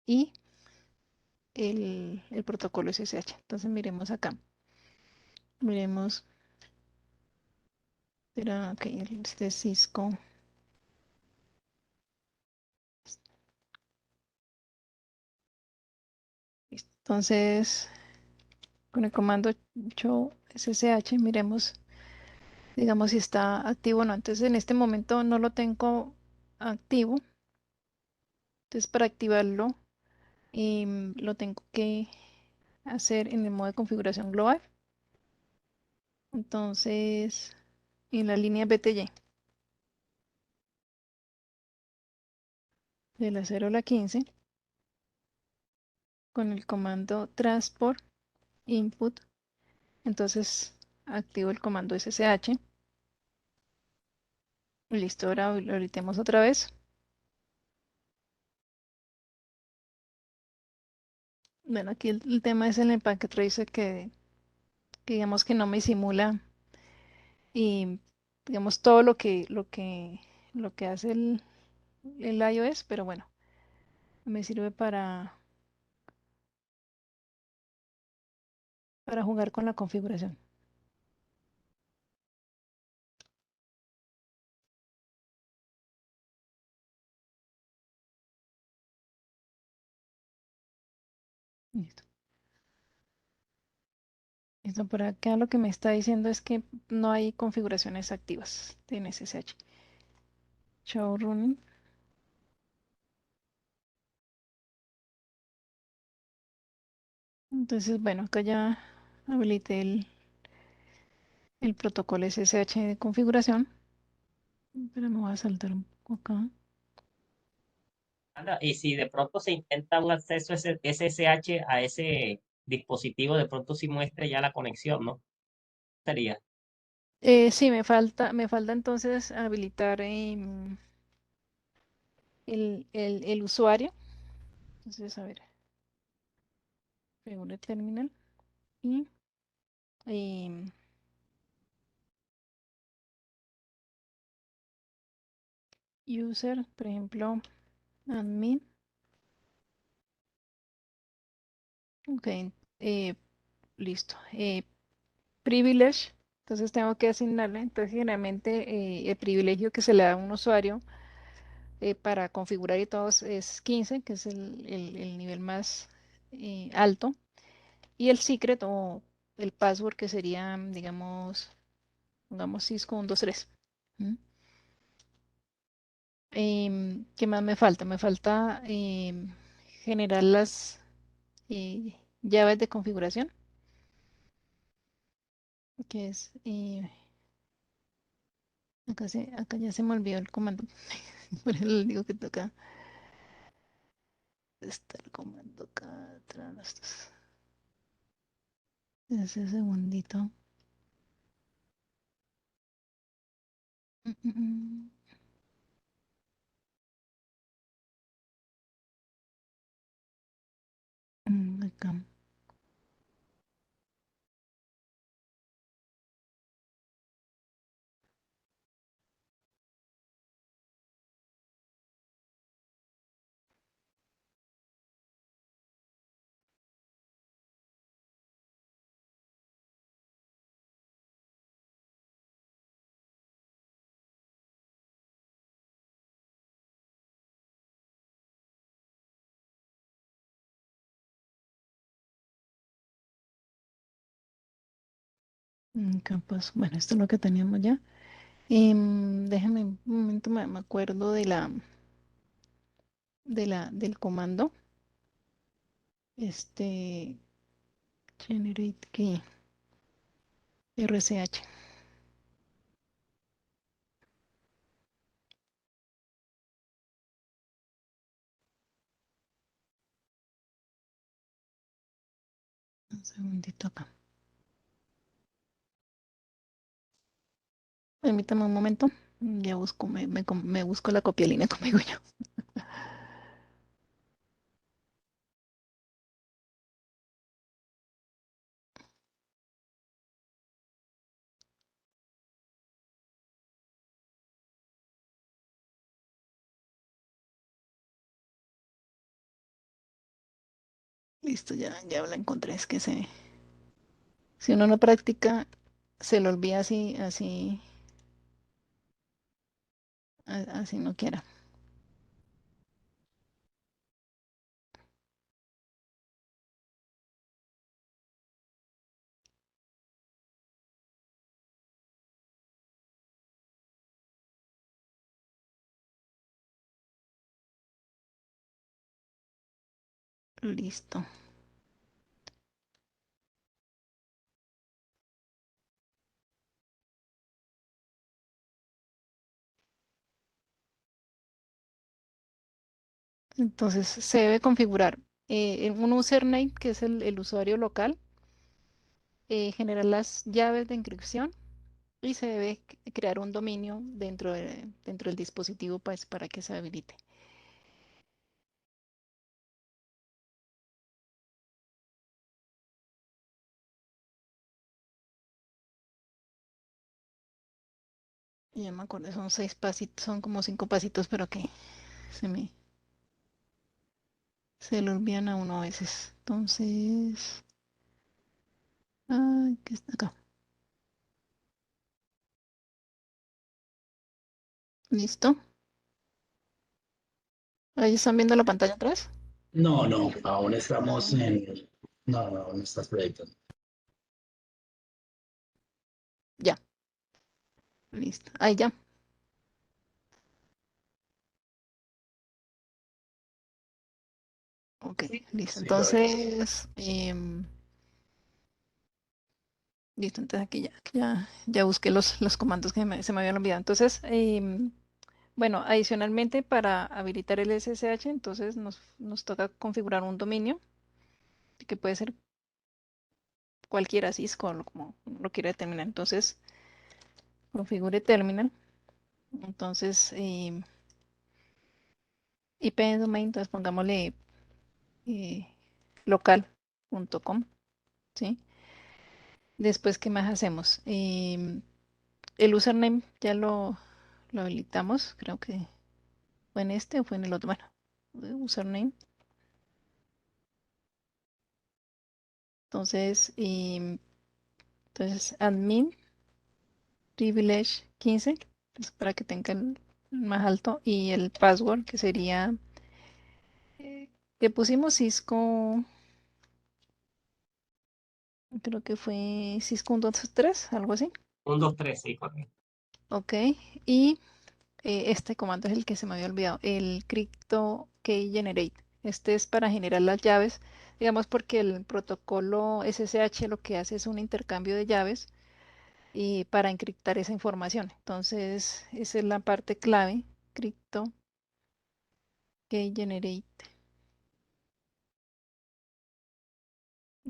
y el protocolo SSH. Entonces miremos acá. Miremos, será ok, este Cisco. Listo. Entonces, con el comando show SSH, miremos, digamos si está activo o no. Entonces, en este momento no lo tengo activo. Entonces, para activarlo, lo tengo que hacer en el modo de configuración global. Entonces, en la línea BTY, de la 0 a la 15, con el comando transport input, entonces activo el comando SSH. Listo, ahora lo habilitemos otra vez. Bueno, aquí el tema es en el packet tracer que digamos que no me simula y digamos todo lo que hace el iOS, pero bueno, me sirve para jugar con la configuración. Listo. Listo, por acá lo que me está diciendo es que no hay configuraciones activas de SSH. Show running. Entonces, bueno, acá ya habilité el protocolo SSH de configuración. Pero me voy a saltar un poco acá. Anda, y si de pronto se intenta un acceso SSH a ese dispositivo, de pronto sí muestre ya la conexión, ¿no? Sería. Sí, me falta entonces habilitar el usuario. Entonces, a ver, Regular Terminal y em, user, por ejemplo, admin. Ok, eh, listo. Privilege. Entonces tengo que asignarle. Entonces, generalmente el privilegio que se le da a un usuario para configurar y todos es 15, que es el nivel más alto. Y el secret o el password que sería, digamos, pongamos Cisco 123. ¿Mm? ¿Qué más me falta? Me falta generar las llaves de configuración, que es, acá ya se me olvidó el comando, por eso le digo que toca, está el comando acá atrás, ese segundito. Mm, mm, mm. Acá. Capaz, bueno, esto es lo que teníamos ya. Déjame un momento, me acuerdo del comando. Generate key, RCH. Un segundito acá. Permítame un momento. Ya busco, me busco la copia línea conmigo yo. Listo, ya la encontré. Es que si uno no practica, se lo olvida así no quiera. Listo. Entonces se debe configurar en un username, que es el usuario local, generar las llaves de encripción y se debe crear un dominio dentro del dispositivo pues, para que se habilite. Ya me acordé, son 6 pasitos, son como 5 pasitos, pero que se le olvidan a uno a veces. Entonces, ay, ¿qué está acá? ¿Listo? ¿Ahí están viendo la pantalla atrás? No, no, aún estamos en... No, no, no estás proyectando. Ya, listo. Ahí ya. Ok, listo. Sí, lo veo. Entonces, listo, entonces ya busqué los comandos que se me habían olvidado. Entonces, bueno, adicionalmente para habilitar el SSH, entonces nos toca configurar un dominio que puede ser cualquiera Cisco, como lo quiera determinar. Entonces, configure terminal. Entonces, IP domain, entonces pongámosle eh, local.com, ¿sí? Después, ¿qué más hacemos? El username ya lo habilitamos, creo que fue en este o fue en el otro. Bueno, username. Entonces, admin privilege 15, pues, para que tenga el más alto, y el password que sería que pusimos Cisco, creo que fue Cisco 123, algo así. 1, 2, 3, sí, correcto. Ok, y este comando es el que se me había olvidado, el crypto key generate. Este es para generar las llaves, digamos porque el protocolo SSH lo que hace es un intercambio de llaves y para encriptar esa información. Entonces, esa es la parte clave, crypto key generate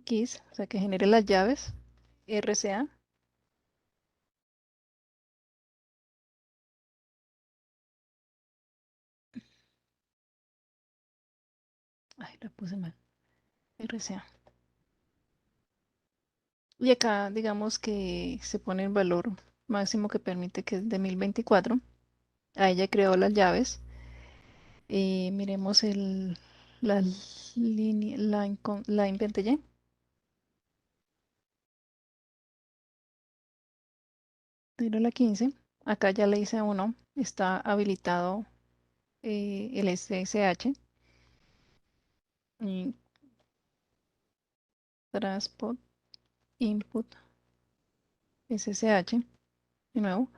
keys, o sea que genere las llaves, RCA. Ay, la puse mal. RCA. Y acá digamos que se pone el valor máximo que permite, que es de 1024. Ahí ya creó las llaves. Miremos la línea, line 20Y. Pero la 15. Acá ya le hice a uno. Está habilitado el SSH. Y transport input SSH. De nuevo.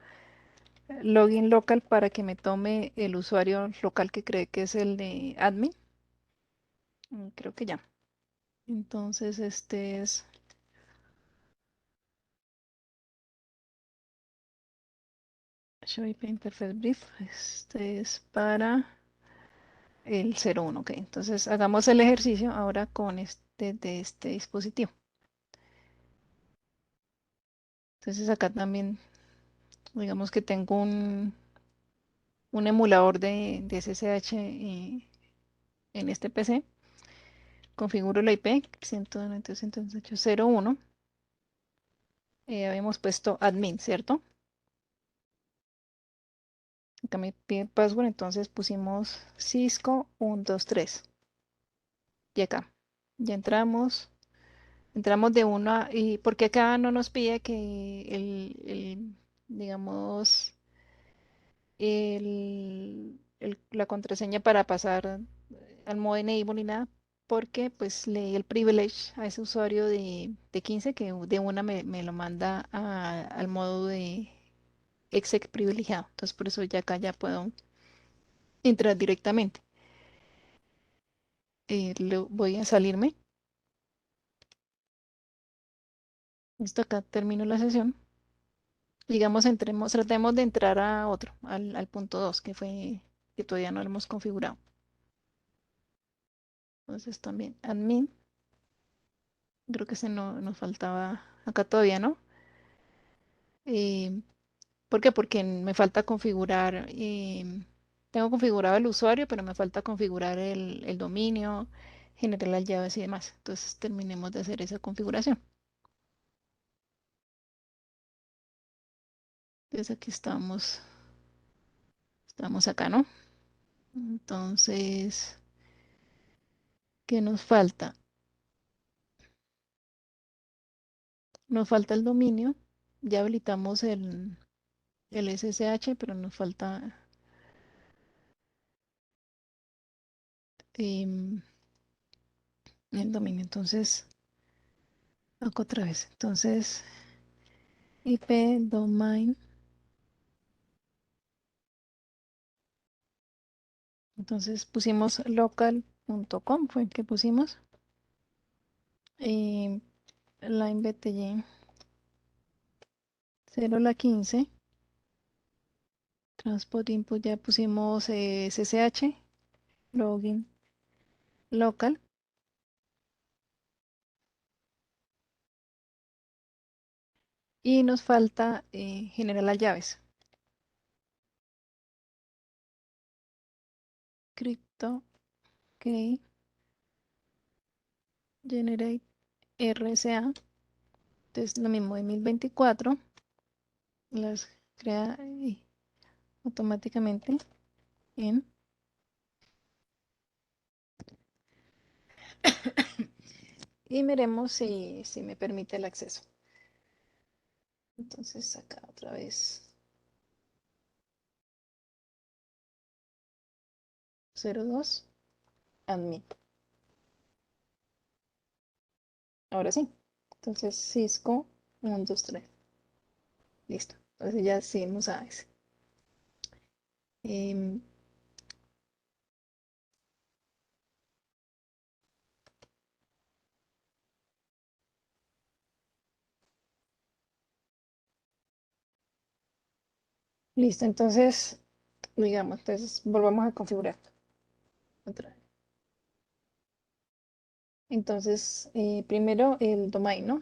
Login local para que me tome el usuario local que cree que es el de admin. Creo que ya. Entonces este es Show IP Interface Brief. Este es para el 01. Ok, entonces hagamos el ejercicio ahora con este dispositivo. Entonces acá también, digamos que tengo un emulador de SSH en este PC. Configuro la IP 192.168.0.1. Habíamos puesto admin, ¿cierto? Acá me pide password, entonces pusimos Cisco 123. Y acá. Ya entramos de una, y porque acá no nos pide que digamos, la contraseña para pasar al modo enable ni nada, porque pues le di el privilege a ese usuario de 15 que de una me lo manda al modo de exec privilegiado. Entonces por eso ya acá ya puedo entrar directamente. Voy a salirme. Listo, acá termino la sesión. Digamos, tratemos de entrar a otro, al punto 2 que fue que todavía no lo hemos configurado. Entonces también admin, creo que ese no nos faltaba acá todavía, ¿no? Eh, ¿Por qué? Porque me falta configurar, tengo configurado el usuario, pero me falta configurar el dominio, generar las llaves y demás. Entonces terminemos de hacer esa configuración. Entonces aquí estamos acá, ¿no? Entonces, ¿qué nos falta? Nos falta el dominio. Ya habilitamos el SSH, pero nos falta em, el dominio. Entonces, acá otra vez. Entonces, IP domain. Entonces pusimos local.com, fue el que pusimos. Line BTY 0 la 15. Transport input ya pusimos SSH. Login local. Y nos falta generar las llaves. Crypto, ok. Generate RSA. Entonces lo mismo de 1024. Las crea automáticamente en. Y miremos si me permite el acceso. Entonces acá otra vez 02 admin. Ahora sí. Entonces Cisco 1, 2, 3. Listo. Entonces ya sí nos sabes. Em, listo. Entonces, digamos, entonces volvamos a configurar otra vez. Entonces, primero el domain, ¿no?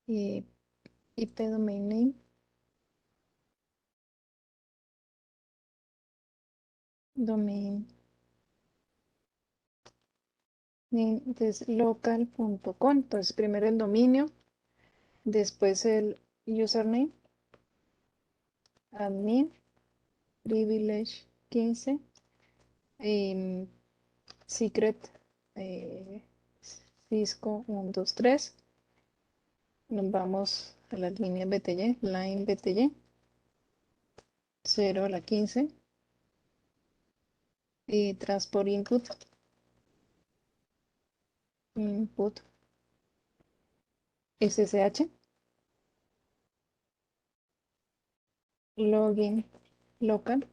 IP domain name. Domain name. Entonces, local.com. Entonces, primero el dominio, después el username, admin, privilege 15, secret, eh, Cisco 1, 2, 3. Nos vamos a las líneas BTY, line BTY, 0 a la 15. Y transport input, input SSH, login local.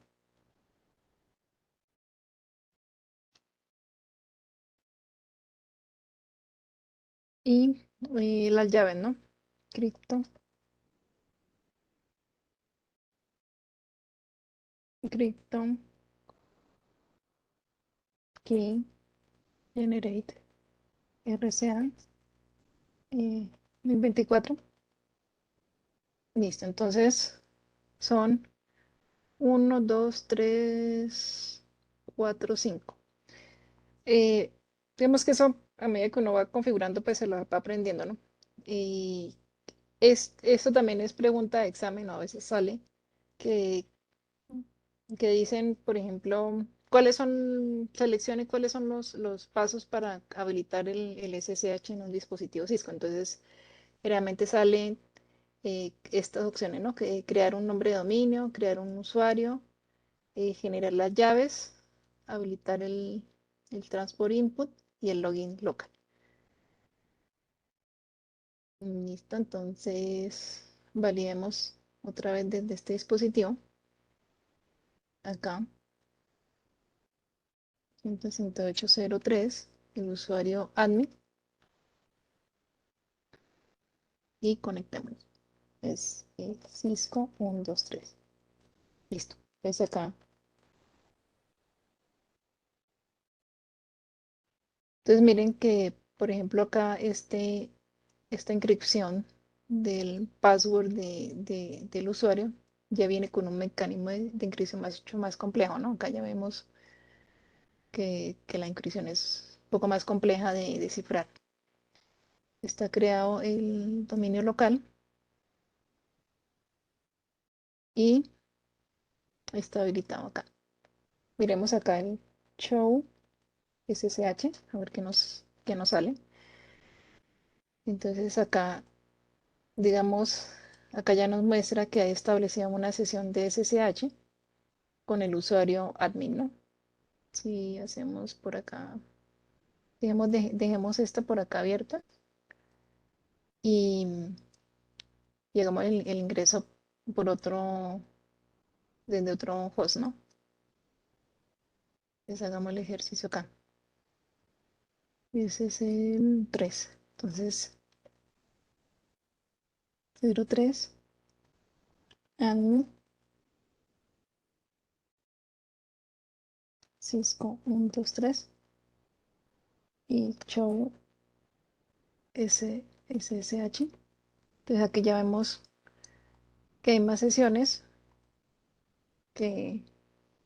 Y las llaves, ¿no? Crypto, crypto, key, generate, RCA, 1024. Listo, entonces son 1, 2, 3, 4, 5. Digamos que eso, a medida que uno va configurando, pues se lo va aprendiendo, ¿no? Y eso también es pregunta de examen, ¿no? A veces sale que, que dicen, por ejemplo, seleccione cuáles son los pasos para habilitar el SSH en un dispositivo Cisco. Entonces, realmente salen estas opciones, ¿no? Que crear un nombre de dominio, crear un usuario, generar las llaves, habilitar el transport input y el login local. Listo, entonces validemos otra vez desde este dispositivo. Acá, 168.03, el usuario admin, y conectémonos. Es Cisco 123. Listo. Entonces acá. Entonces miren que, por ejemplo, acá esta inscripción del password del usuario ya viene con un mecanismo de inscripción mucho más complejo, ¿no? Acá ya vemos que la inscripción es un poco más compleja de descifrar. Está creado el dominio local y está habilitado acá. Miremos acá el show SSH, a ver qué nos sale. Entonces acá, digamos, acá ya nos muestra que ha establecido una sesión de SSH con el usuario admin, ¿no? Si hacemos por acá, dejemos esta por acá abierta y llegamos el ingreso por desde otro host, ¿no? Entonces hagamos el ejercicio acá. Ese es el 3. Entonces, 03 admin Cisco 123 y show SSH. Entonces aquí ya vemos que hay más sesiones que,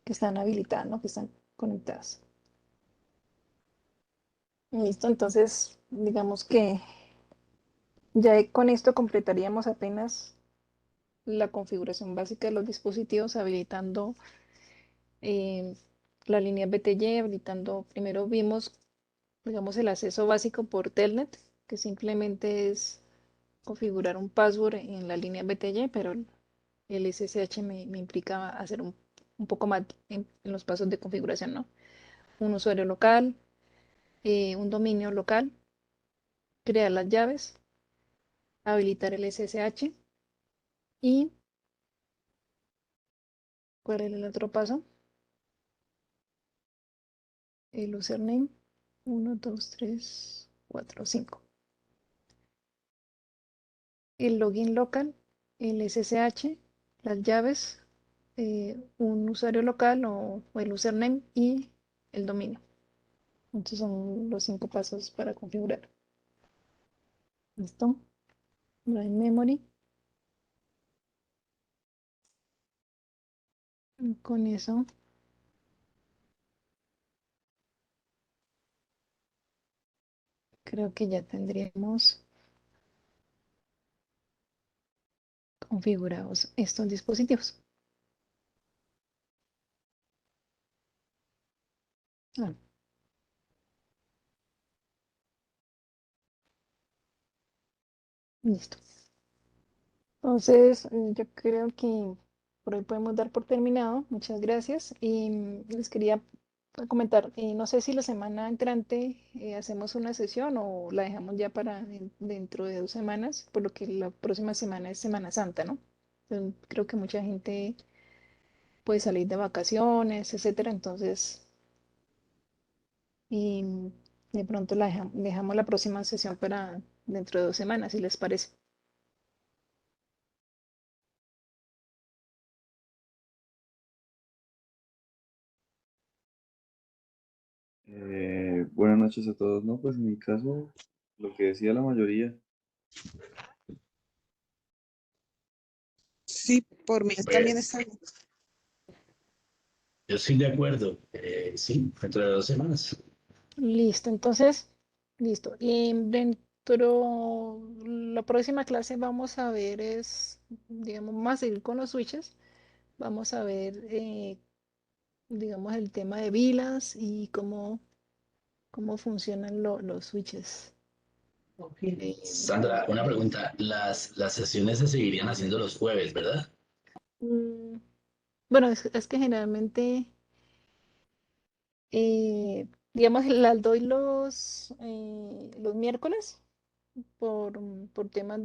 que están habilitadas, ¿no? Que están conectadas. Listo, entonces digamos que ya con esto completaríamos apenas la configuración básica de los dispositivos, habilitando eh, la línea BTY, habilitando, primero vimos, digamos, el acceso básico por Telnet, que simplemente es configurar un password en la línea BTY, pero el SSH me implica hacer un poco más en los pasos de configuración, ¿no? Un usuario local, un dominio local, crear las llaves, habilitar el SSH y ¿cuál es el otro paso? El username 1, 2, 3, 4, 5. El login local, el SSH, las llaves, un usuario local o el username y el dominio. Estos son los 5 pasos para configurar. ¿Listo? Drive memory. Con eso creo que ya tendríamos configurados estos dispositivos. Ah, listo. Entonces, yo creo que por hoy podemos dar por terminado. Muchas gracias. Y les quería comentar, no sé si la semana entrante hacemos una sesión o la dejamos ya para dentro de 2 semanas, por lo que la próxima semana es Semana Santa, ¿no? Entonces, creo que mucha gente puede salir de vacaciones, etcétera. Entonces, y de pronto la dejamos la próxima sesión para dentro de 2 semanas, si les parece. Buenas noches a todos. No, pues en mi caso, lo que decía la mayoría. Sí, por mí también está Pues bien. yo estoy de acuerdo. Sí, dentro de 2 semanas. Listo, entonces, listo. Y dentro, la próxima clase vamos a ver digamos, más seguir con los switches. Vamos a ver digamos, el tema de vilas y cómo funcionan los switches. Sandra, una pregunta. Las sesiones se seguirían haciendo los jueves, ¿verdad? Mm, Bueno, es que generalmente, digamos, las doy los miércoles por temas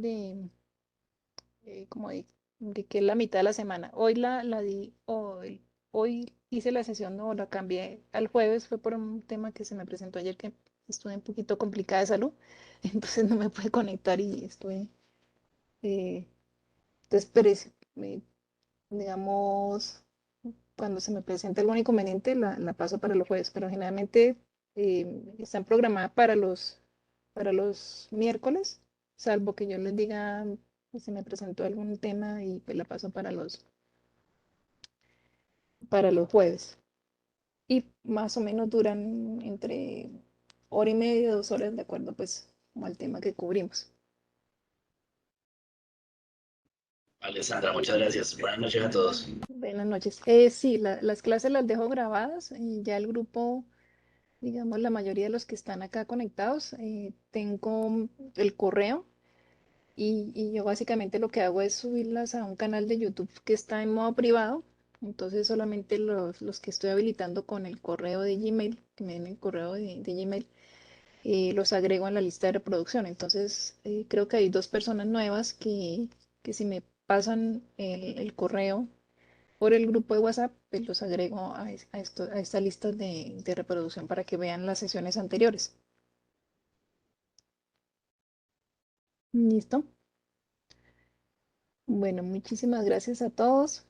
como de que es la mitad de la semana. Hoy la di, hoy hice la sesión, no, la cambié al jueves, fue por un tema que se me presentó ayer que estuve un poquito complicada de salud, entonces no me pude conectar y estuve, eh, entonces, digamos, cuando se me presenta algún inconveniente, la paso para los jueves, pero generalmente están programadas para los miércoles, salvo que yo les diga que se me presentó algún tema y pues la paso para los jueves. Y más o menos duran entre hora y media, 2 horas, de acuerdo pues como al tema que cubrimos. Vale, Sandra, muchas gracias. Buenas noches a todos. Buenas noches. Sí, las clases las dejo grabadas y ya el grupo, digamos, la mayoría de los que están acá conectados, tengo el correo y yo básicamente lo que hago es subirlas a un canal de YouTube que está en modo privado. Entonces solamente los que estoy habilitando con el correo de Gmail, que me den el correo de Gmail, los agrego a la lista de reproducción. Entonces creo que hay 2 personas nuevas que si me pasan el correo por el grupo de WhatsApp, pues los agrego a esta lista de reproducción para que vean las sesiones anteriores. ¿Listo? Bueno, muchísimas gracias a todos.